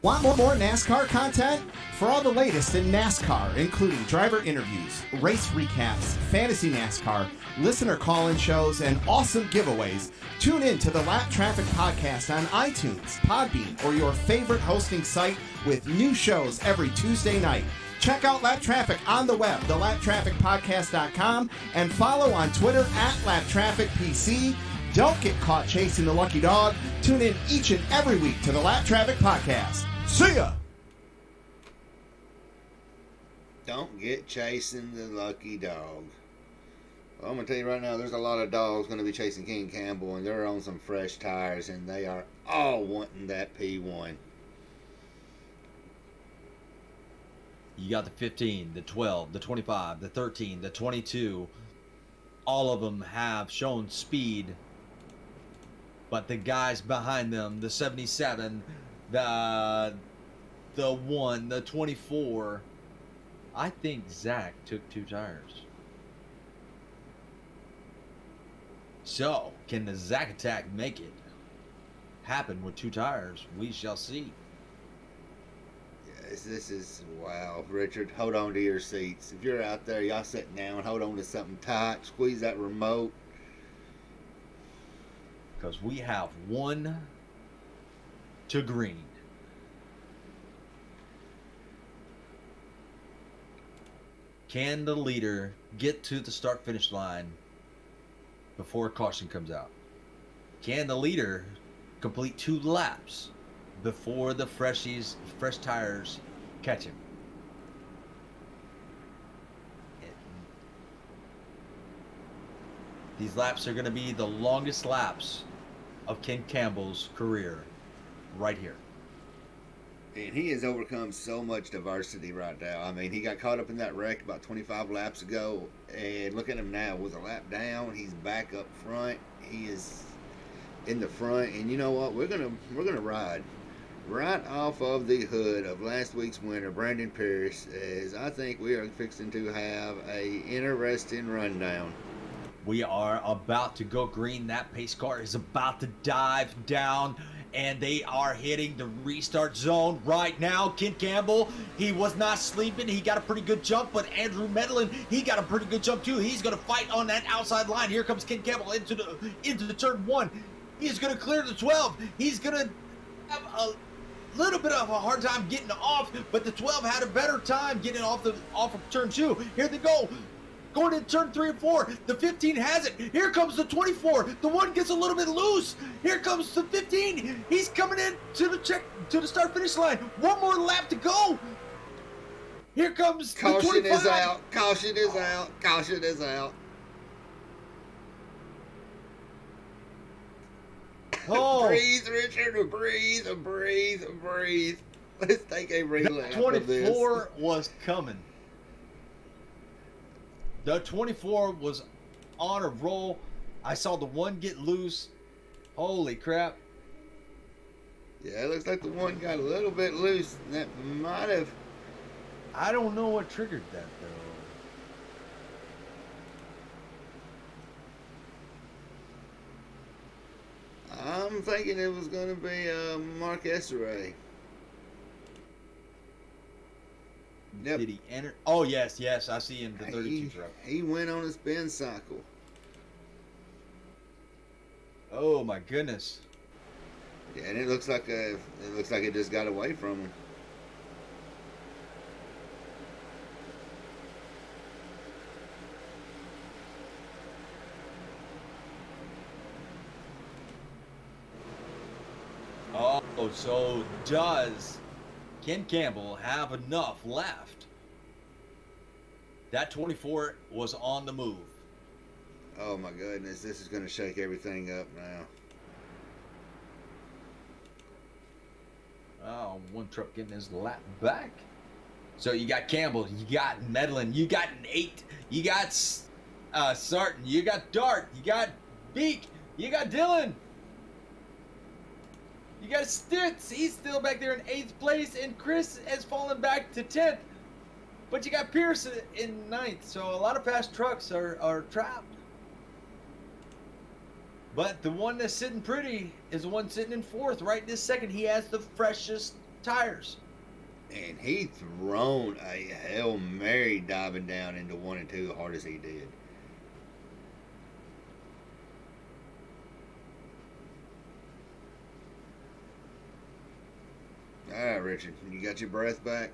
Want more NASCAR content? For all the latest in NASCAR, including driver interviews, race recaps, fantasy NASCAR, listener call-in shows, and awesome giveaways, tune in to the Lap Traffic Podcast on iTunes, Podbean, or your favorite hosting site with new shows every Tuesday night. Check out Lap Traffic on the web, thelaptrafficpodcast.com, and follow on Twitter at LapTrafficPC. Don't get caught chasing the lucky dog. Tune in each and every week to the Lap Traffic Podcast. See ya! Don't get chasing the lucky dog. Well, I'm going to tell you right now, there's a lot of dogs going to be chasing King Campbell, and they're on some fresh tires, and they are all wanting that P1. You got the 15, the 12, the 25, the 13, the 22. All of them have shown speed. But the guys behind them, the 77, the 1, the 24, I think Zach took 2 tires. So, can the Zach attack make it happen with 2 tires? We shall see. This is, wow, Richard, hold on to your seats. If you're out there, y'all sitting down, hold on to something tight, squeeze that remote. Because we have 1 to green. Can the leader get to the start-finish line before caution comes out? Can the leader complete 2 laps before the fresh tires catch him? These laps are going to be the longest laps of Ken Campbell's career right here. And he has overcome so much diversity right now. I mean, he got caught up in that wreck about 25 laps ago, and look at him now. With a lap down, he's back up front. He is in the front, and you know what? We're gonna ride right off of the hood of last week's winner, Brandon Pierce, as I think we are fixing to have a interesting rundown. We are about to go green. That pace car is about to dive down, and they are hitting the restart zone right now. Ken Campbell, he was not sleeping. He got a pretty good jump, but Andrew Medlin, he got a pretty good jump too. He's going to fight on that outside line. Here comes Ken Campbell into the turn 1. He's going to clear the 12. He's going to have a little bit of a hard time getting off, but the 12 had a better time getting off of turn 2. Here they go. Going to turn 3 and 4. The 15 has it. Here comes the 24. The 1 gets a little bit loose. Here comes the 15. He's coming in to the start finish line. 1 more lap to go. Here comes the 25. Caution is out. Caution is out. Caution is out. Oh. Breathe, Richard. Breathe. Let's take a relap of this. 24 was coming. The 24 was on a roll. I saw the 1 get loose. Holy crap. Yeah, it looks like the 1 got a little bit loose. That might have... I don't know what triggered that, though. I'm thinking it was going to be Mark Esseray. Yep. Did he enter? Oh, yes. I see him, the 32 truck. He went on a spin cycle. Oh, my goodness. Yeah, and it looks like it just got away from him. Oh, so does Ken Campbell have enough left? That 24 was on the move. Oh my goodness, this is going to shake everything up now. Oh, one truck getting his lap back. So you got Campbell, you got Medlin, you got Nate, you got Sarton, you got Dart, you got Beak, you got Dylan. You got Stitz, he's still back there in 8th place, and Chris has fallen back to 10th. But you got Pierce in 9th, so a lot of fast trucks are trapped. But the one that's sitting pretty is the one sitting in 4th right this second. He has the freshest tires. And he thrown a Hail Mary diving down into 1 and 2 hard as he did. All right, Richard, you got your breath back?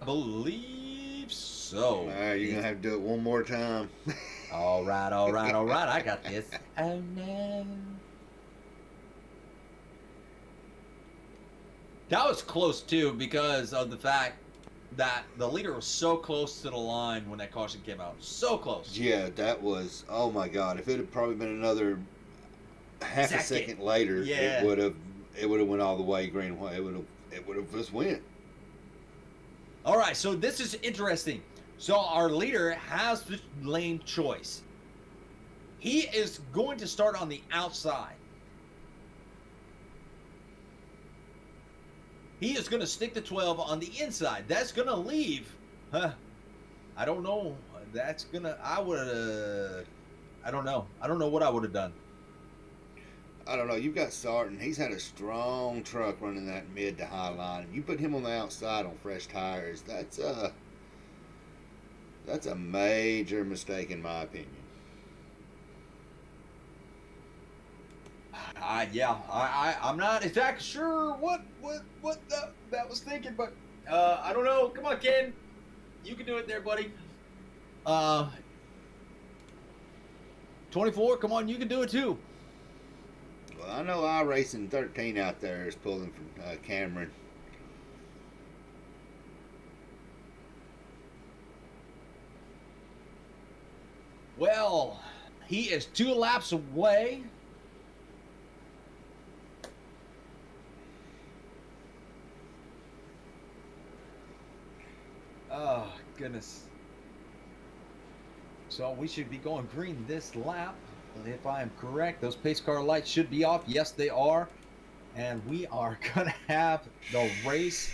I believe so. All right, you're going to have to do it one more time. All right. I got this. Oh, no. That was close, too, because of the fact that the leader was so close to the line when that caution came out. So close. Yeah, that was, oh my God. If it had probably been another half a second later, yeah, it would have went all the way green. It would have just went. All right, so this is interesting. So our leader has the lane choice. He is going to start on the outside. He is going to stick to 12 on the inside. That's going to leave, I don't know. That's going to, I don't know. I don't know what I would have done. I don't know. You've got Sarton. He's had a strong truck running that mid to high line. You put him on the outside on fresh tires. That's a major mistake in my opinion. I'm not exactly sure what that was thinking, but I don't know. Come on, Ken, you can do it there, buddy. 24, come on, you can do it too. Well, I know Iracing 13 out there is pulling from Cameron. Well, he is 2 laps away. Oh, goodness. So we should be going green this lap, if I am correct. Those pace car lights should be off. Yes, they are. And we are going to have the race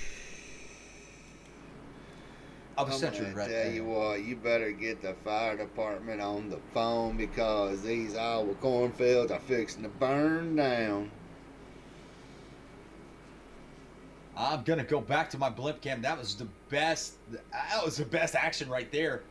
of the century right there. Tell you what, you better get the fire department on the phone because these Iowa cornfields are fixing to burn down. I'm going to go back to my blimp cam. That was the best. That was the best action right there.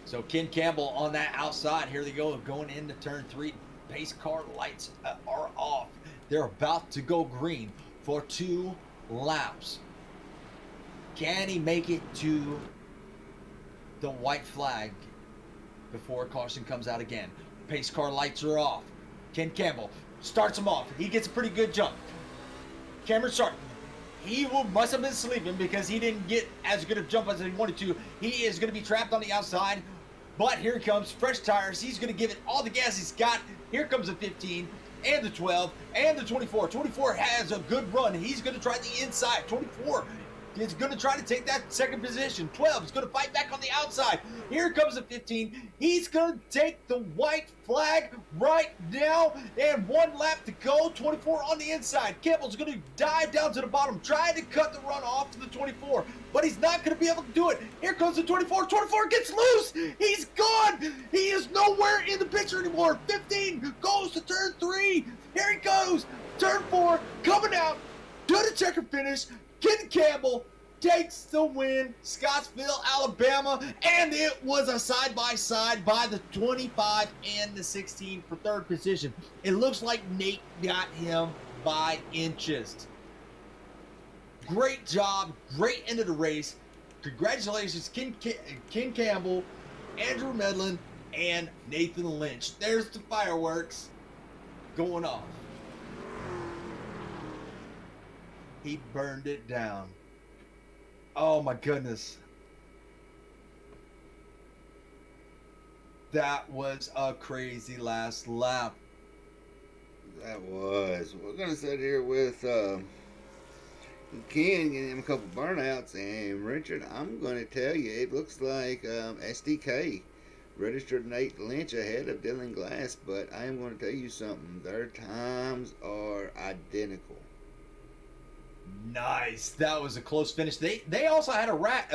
So Ken Campbell on that outside. Here they go, going into turn 3. Pace car lights are off. They're about to go green for 2 laps. Can he make it to the white flag before caution comes out again? Pace car lights are off. Ken Campbell starts him off. He gets a pretty good jump. Cameron Sarton, he must have been sleeping because he didn't get as good a jump as he wanted to. He is going to be trapped on the outside. But here he comes, fresh tires. He's going to give it all the gas he's got. Here comes the 15 and the 12 and the 24. 24 has a good run. He's going to try the inside. 24 is going to try to take that second position. 12 is going to fight back on the outside. Here comes the 15. He's going to take the white flag right now. And 1 lap to go. 24 on the inside. Campbell's going to dive down to the bottom, trying to cut the run off to the 24. But he's not going to be able to do it. Here comes the 24. 24 gets loose. He's gone. He is nowhere in the picture anymore. 15 goes to turn 3. Here he goes. Turn 4 coming out to the checker finish. Ken Campbell takes the win, Scottsville, Alabama, and it was a side-by-side by the 25 and the 16 for third position. It looks like Nate got him by inches. Great job, great end of the race. Congratulations, Ken Campbell, Andrew Medlin, and Nathan Lynch. There's the fireworks going off. He burned it down. Oh my goodness. That was a crazy last lap. That was. We're going to sit here with Ken getting him a couple burnouts. And Richard, I'm going to tell you, it looks like SDK registered Nate Lynch ahead of Dylan Glass. But I am going to tell you something. Their times are identical. Nice. That was a close finish. They also had a wreck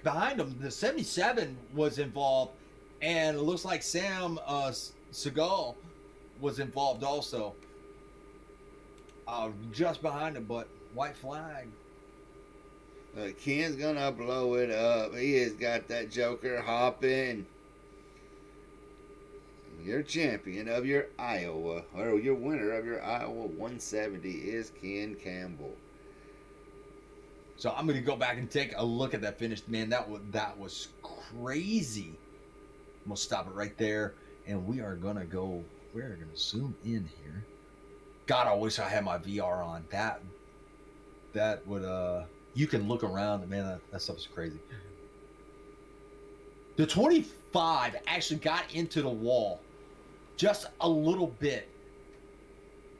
behind them. The 77 was involved, and it looks like Sam Seagal was involved also. Just behind him, but white flag. Ken's gonna blow it up. He has got that joker hopping. Your champion of your Iowa, or your winner of your Iowa 170 is Ken Campbell. So I'm going to go back and take a look at that finish. Man, that was crazy. I'm going to stop it right there, and we're going to zoom in here. God, I wish I had my VR on. That would, you can look around, man, that stuff is crazy. The 25 actually got into the wall just a little bit.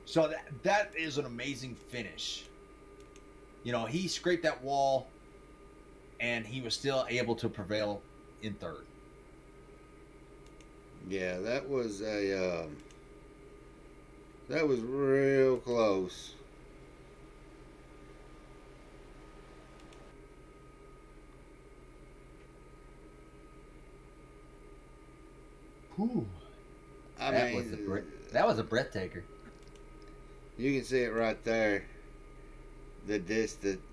So that is an amazing finish. You know, he scraped that wall, and he was still able to prevail in third. Yeah, that was real close. Whew. That was a breathtaker. You can see it right there. The distance.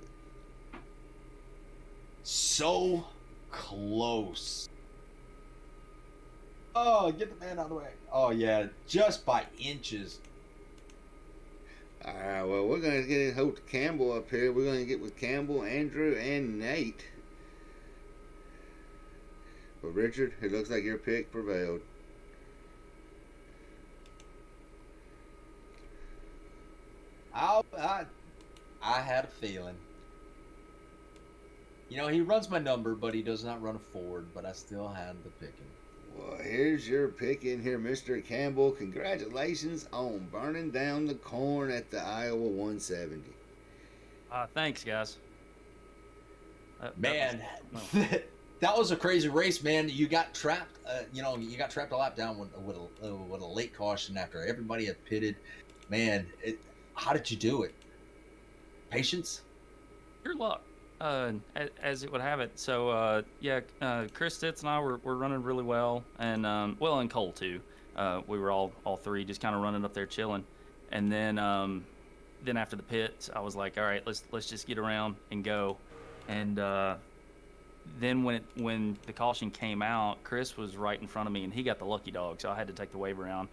So close. Oh, get the man out of the way. Oh, yeah, just by inches. All right, well, we're going to get Hope Campbell up here. We're going to get with Campbell, Andrew, and Nate. But Richard, it looks like your pick prevailed. I had a feeling. You know, he runs my number, but he does not run a forward, but I still had the picking. Well, here's your pick in here, Mr. Campbell. Congratulations on burning down the corn at the Iowa 170. Thanks, guys. Man, that was a crazy race, man. You got trapped. You got trapped a lap down with a late caution after everybody had pitted. Man, how did you do it? Patience? Pure luck, as it would have it. So, Chris Stitz and I were running really well, and and Cole too. We were all three just kind of running up there chilling, and then after the pits, I was like, all right, let's just get around and go, and then when the caution came out, Chris was right in front of me, and he got the lucky dog, so I had to take the wave around,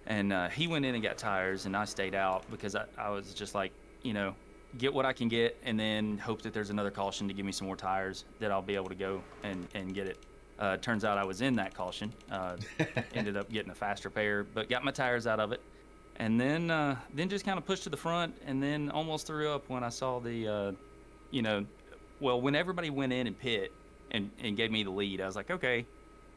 and he went in and got tires, and I stayed out because I was just like, get what I can get, and then hope that there's another caution to give me some more tires that I'll be able to go and get it. Turns out I was in that caution. Ended up getting a faster pair, but got my tires out of it. And then just kind of pushed to the front, and then almost threw up when I saw the, when everybody went in and pit and gave me the lead, I was like, okay,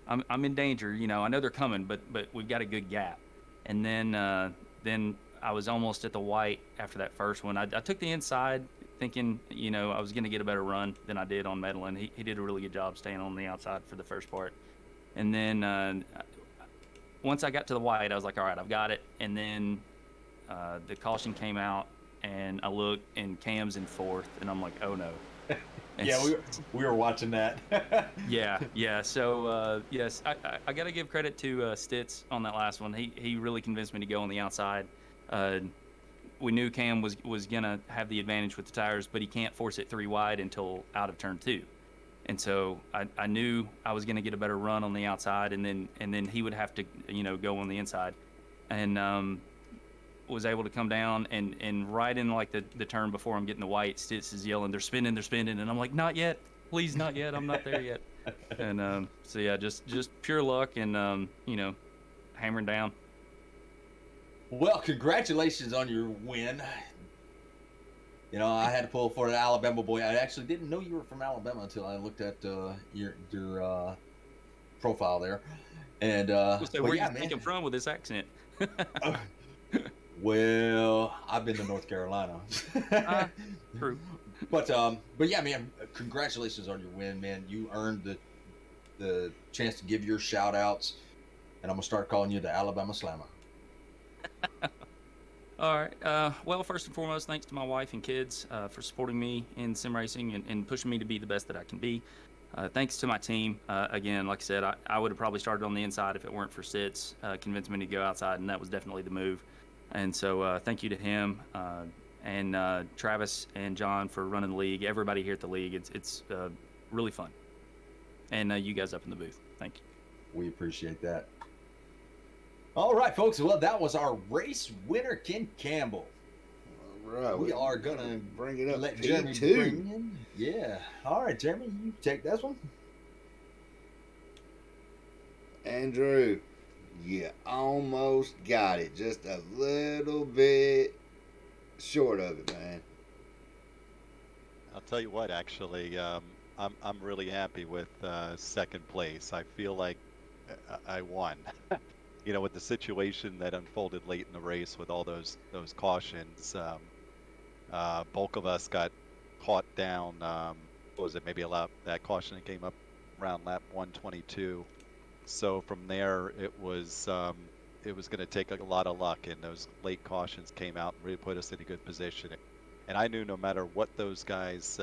I'm in danger. I know they're coming, but we've got a good gap. And then I was almost at the white after that first one. I took the inside thinking, I was going to get a better run than I did on Medlin. He did a really good job staying on the outside for the first part. And then once I got to the white, I was like, all right, I've got it. And then the caution came out, and I looked, and Cam's in fourth, and I'm like, oh no. Yeah, we were watching that. Yeah. So yes, I got to give credit to Stitz on that last one. He really convinced me to go on the outside. we knew Cam was gonna have the advantage with the tires, but he can't force it 3 wide until out of turn 2. And so I knew I was gonna get a better run on the outside, and then he would have to go on the inside, and was able to come down and right in like the turn before I'm getting the white, Stitz is yelling, they're spinning, and I'm like, not yet, please, not yet, I'm not there yet. And so yeah, just pure luck and hammering down. Well, congratulations on your win. I had to pull for an Alabama boy. I actually didn't know you were from Alabama until I looked at your profile there. And So where you think I'm from with this accent? Well, I've been to North Carolina. True. But yeah, man, congratulations on your win, man. You earned the chance to give your shout outs, and I'm gonna start calling you the Alabama Slammer. All right. Well, first and foremost, thanks to my wife and kids for supporting me in sim racing and pushing me to be the best that I can be. Thanks to my team. Again, like I said, I would have probably started on the inside if it weren't for Sitz convincing me to go outside, and that was definitely the move. And so thank you to him and Travis and John for running the league. Everybody here at the league. It's really fun. And you guys up in the booth. Thank you. We appreciate that. All right, folks. Well, that was our race winner, Ken Campbell. All right. We are going to bring it up. Let Jeremy bring in. Yeah. All right, Jeremy, you take this one. Andrew, you almost got it. Just a little bit short of it, man. I'll tell you what, actually, I'm really happy with second place. I feel like I won. With the situation that unfolded late in the race with all those cautions, bulk of us got caught down. What was it? Maybe a lap. That caution came up around lap 122. So from there, it was going to take a lot of luck, and those late cautions came out and really put us in a good position. And I knew no matter what those guys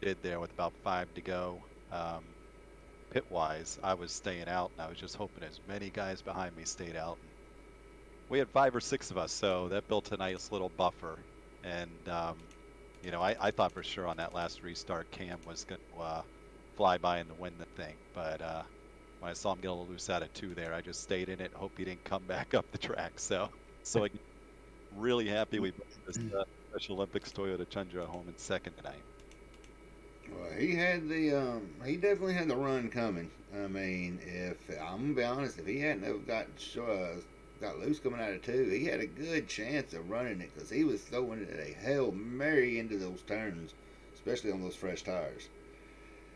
did there with about 5 to go, pit-wise, I was staying out, and I was just hoping as many guys behind me stayed out. We had 5 or 6 of us, so that built a nice little buffer. And I thought for sure on that last restart, Cam was going to fly by and win the thing. But when I saw him get a little loose out of 2 there, I just stayed in it, hope he didn't come back up the track. So I'm really happy we put this Special Olympics Toyota Tundra home in second tonight. Well, he he definitely had the run coming. I mean, if I'm gonna be honest, if he hadn't have got loose coming out of 2, he had a good chance of running it because he was throwing it a Hail Mary into those turns, especially on those fresh tires.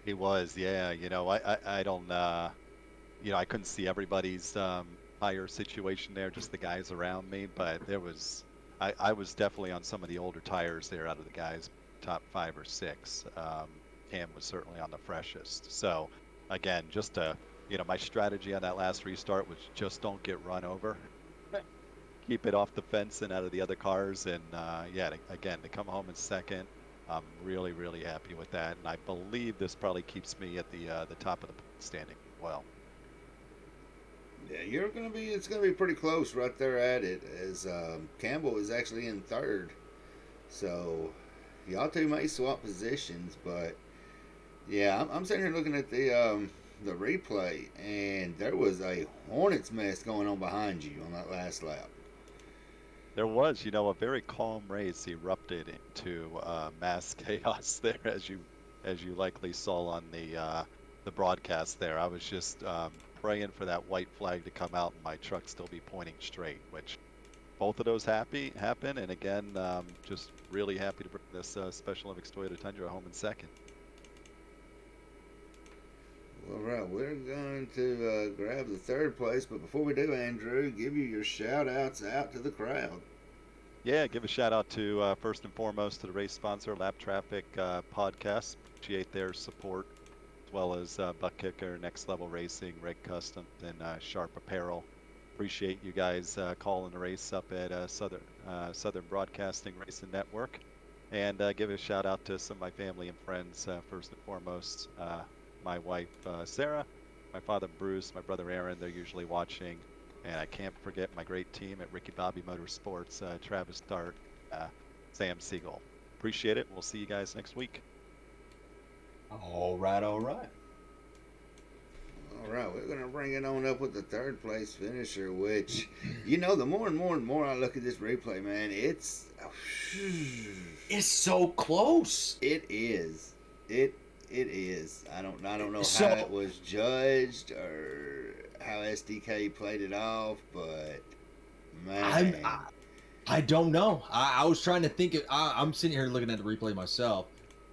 He was, yeah. I don't, I couldn't see everybody's tire situation there, just the guys around me, but I was definitely on some of the older tires there out of the guys. Top 5 or 6. Cam was certainly on the freshest. So again, just my strategy on that last restart was just don't get run over. Keep it off the fence and out of the other cars. And to come home in second, I'm really, really happy with that. And I believe this probably keeps me at the top of the standing as well. Yeah, it's gonna be pretty close right there at it, as Campbell is actually in third. So y'all two may swap positions, but yeah, I'm sitting here looking at the replay, and there was a hornet's mess going on behind you on that last lap. There was, a very calm race erupted into mass chaos there, as you likely saw on the broadcast there. I was just praying for that white flag to come out and my truck still be pointing straight, which both of those happen, and again, just really happy to bring this Special Olympics Toyota Tundra home in second. All right, we're going to grab the third place, but before we do, Andrew, give you your shout-outs out to the crowd. Yeah, give a shout-out to, first and foremost, to the race sponsor, Lap Traffic Podcast. Appreciate their support, as well as Buck Kicker, Next Level Racing, Red Custom, and Sharp Apparel. Appreciate you guys calling the race up at Southern Broadcasting Racing Network, and give a shout out to some of my family and friends. First and foremost, my wife Sarah, my father Bruce, my brother Aaron. They're usually watching, and I can't forget my great team at Ricky Bobby Motorsports, Travis Dart, Sam Siegel. Appreciate it. We'll see you guys next week. All right, all right. All right, we're going to bring it on up with the third place finisher, which, the more and more I look at this replay, man, it's so close. It is. It is. I don't know So- how it was judged or how SDK played it off, but man, I don't know. I was trying to think. I'm sitting here looking at the replay myself,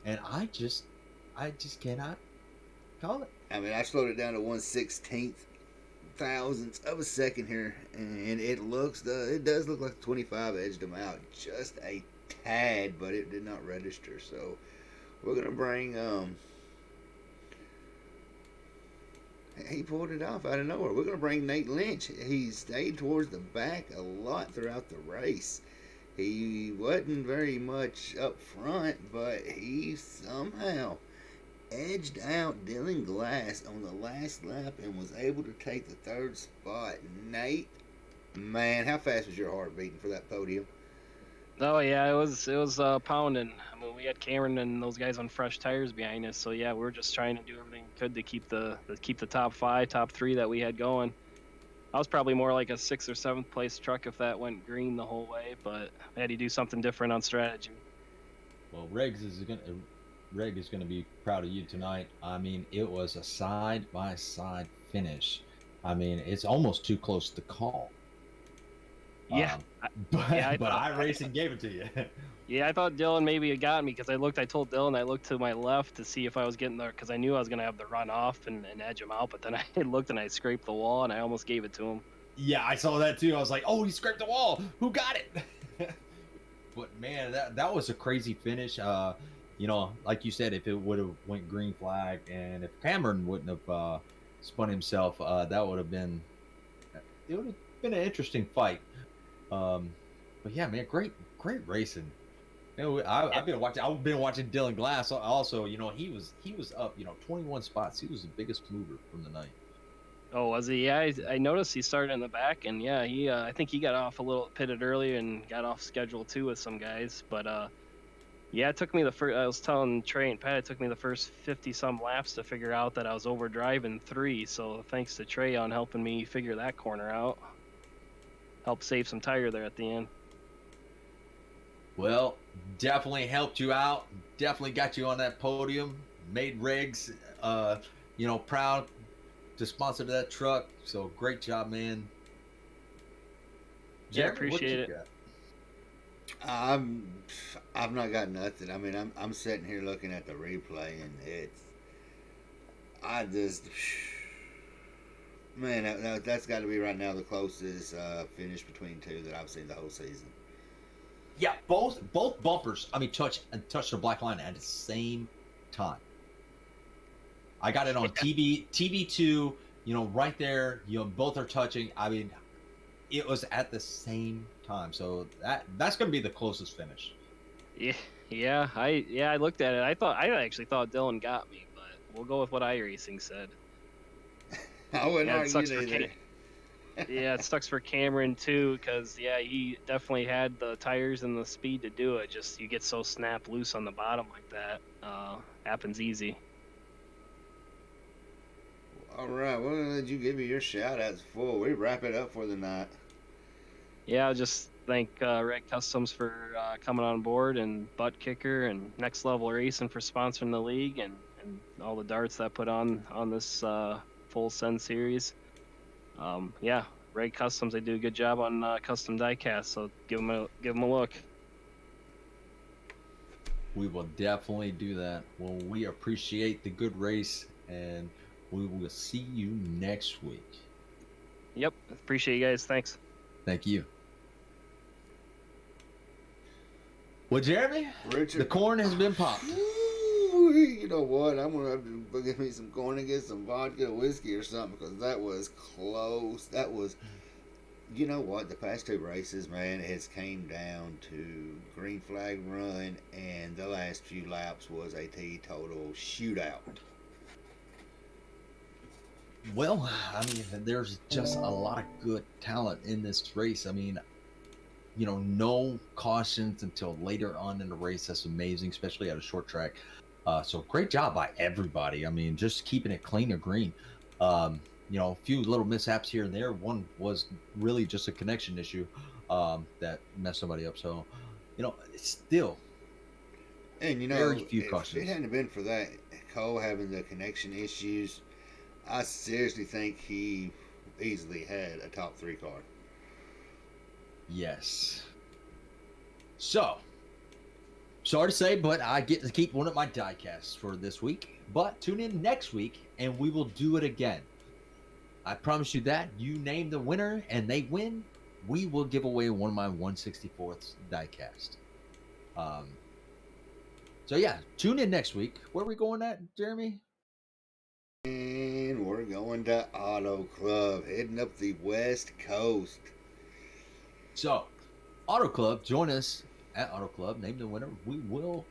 and I just cannot call it. I mean, I slowed it down to 1/16 thousandths of a second here, and it does look like 25 edged them out just a tad, but it did not register. So we're gonna bring he pulled it off out of nowhere. We're gonna bring Nate Lynch. He stayed towards the back a lot throughout the race. He wasn't very much up front, but he somehow edged out Dylan Glass on the last lap and was able to take the third spot. Nate, man, how fast was your heart beating for that podium? Oh yeah, it was pounding. I mean, we had Cameron and those guys on fresh tires behind us, so yeah, we were just trying to do everything we could to keep the top 5, top 3 that we had going. I was probably more like a 6th or 7th place truck if that went green the whole way, but I had to do something different on strategy. Well, Reg is gonna be proud of you tonight. I mean, it was a side-by-side finish. I mean, it's almost too close to call. Yeah. But thought- iRacing gave it to you. Yeah, I thought Dylan maybe had got me because I told Dylan I looked to my left to see if I was getting there because I knew I was going to have the run off and edge him out, but then I looked and I scraped the wall and I almost gave it to him. Yeah, I saw that too. I was like, oh, he scraped the wall. Who got it? But man, that was a crazy finish. Like you said, if it would have went green flag and if Cameron wouldn't have spun himself, it would have been an interesting fight. But yeah, man, great racing. I've been watching Dylan Glass also. He was up 21 spots. He was the biggest mover from the night. Oh, was he? Yeah, I noticed he started in the back, and yeah, I think he got off a little pitted early and got off schedule too with some guys. But yeah, it took me I was telling Trey and Pat, it took me the first 50 some laps to figure out that I was overdriving 3. So thanks to Trey on helping me figure that corner out. Helped save some tire there at the end. Well, definitely helped you out. Definitely got you on that podium. Made Regs, proud to sponsor that truck. So great job, man. Yeah, Jeremy, what appreciate you it. I've not got nothing. I mean, I'm sitting here looking at the replay, and man, that's got to be right now the closest finish between two that I've seen the whole season. Yeah, both bumpers. I mean, touch the black line at the same time. I got it on TV2. Right there. Both are touching. I mean, it was at the same time. So that's going to be the closest finish. Yeah. I looked at it. I actually thought Dylan got me, but we'll go with what iRacing said. I wouldn't Yeah, it argue sucks for either. Yeah, it sucks for Cameron too, because he definitely had the tires and the speed to do it. Just you get so snapped loose on the bottom like that, happens easy. All right, well, did you give me your shout outs before we wrap it up for the night? Yeah, I'll just thank Red Customs for coming on board, and Butt Kicker and Next Level Racing for sponsoring the league, and all the darts that put on this full send series. Yeah, Red Customs, they do a good job on custom diecast, so give them a look. We will definitely do that. Well, we appreciate the good race, and we will see you next week. Yep, appreciate you guys. Thanks. Thank you. Well, Jeremy, Richard, the corn has been popped. Ooh, you know what? I'm gonna have to get me some corn and get some vodka, whiskey, or something, because that was close. That was, you know what? The past two races, man, it has came down to green flag run, and the last few laps was a total shootout. Well, I mean, there's just a lot of good talent in this race. I mean, no cautions until later on in the race. That's amazing, especially at a short track. So great job by everybody. I mean, just keeping it clean and green. A few little mishaps here and there. One was really just a connection issue that messed somebody up. So, it's still And very few if cautions. it hadn't been for that Cole having the connection issues, I seriously think he easily had a top 3 car. Yes. So, sorry to say, but I get to keep one of my diecasts for this week. But tune in next week and we will do it again. I promise you that. You name the winner and they win, we will give away one of my 164th diecast. So yeah, tune in next week. Where are we going at, Jeremy? And we're going to Auto Club, heading up the West Coast. So, Auto Club, join us at Auto Club. Name the winner. We will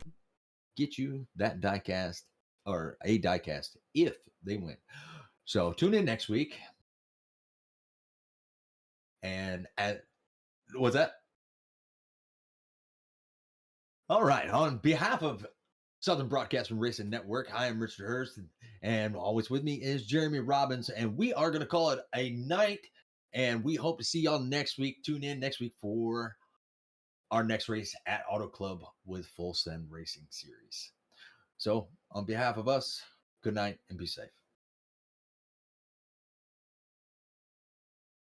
get you that diecast or a diecast if they win. So tune in next week. And what's that? All right. On behalf of Southern Broadcasting Racing Network, I am Richard Hurst, and always with me is Jeremy Robbins, and we are going to call it a night. And we hope to see y'all next week. Tune in next week for our next race at Auto Club with Full Send Racing Series. So, on behalf of us, good night and be safe.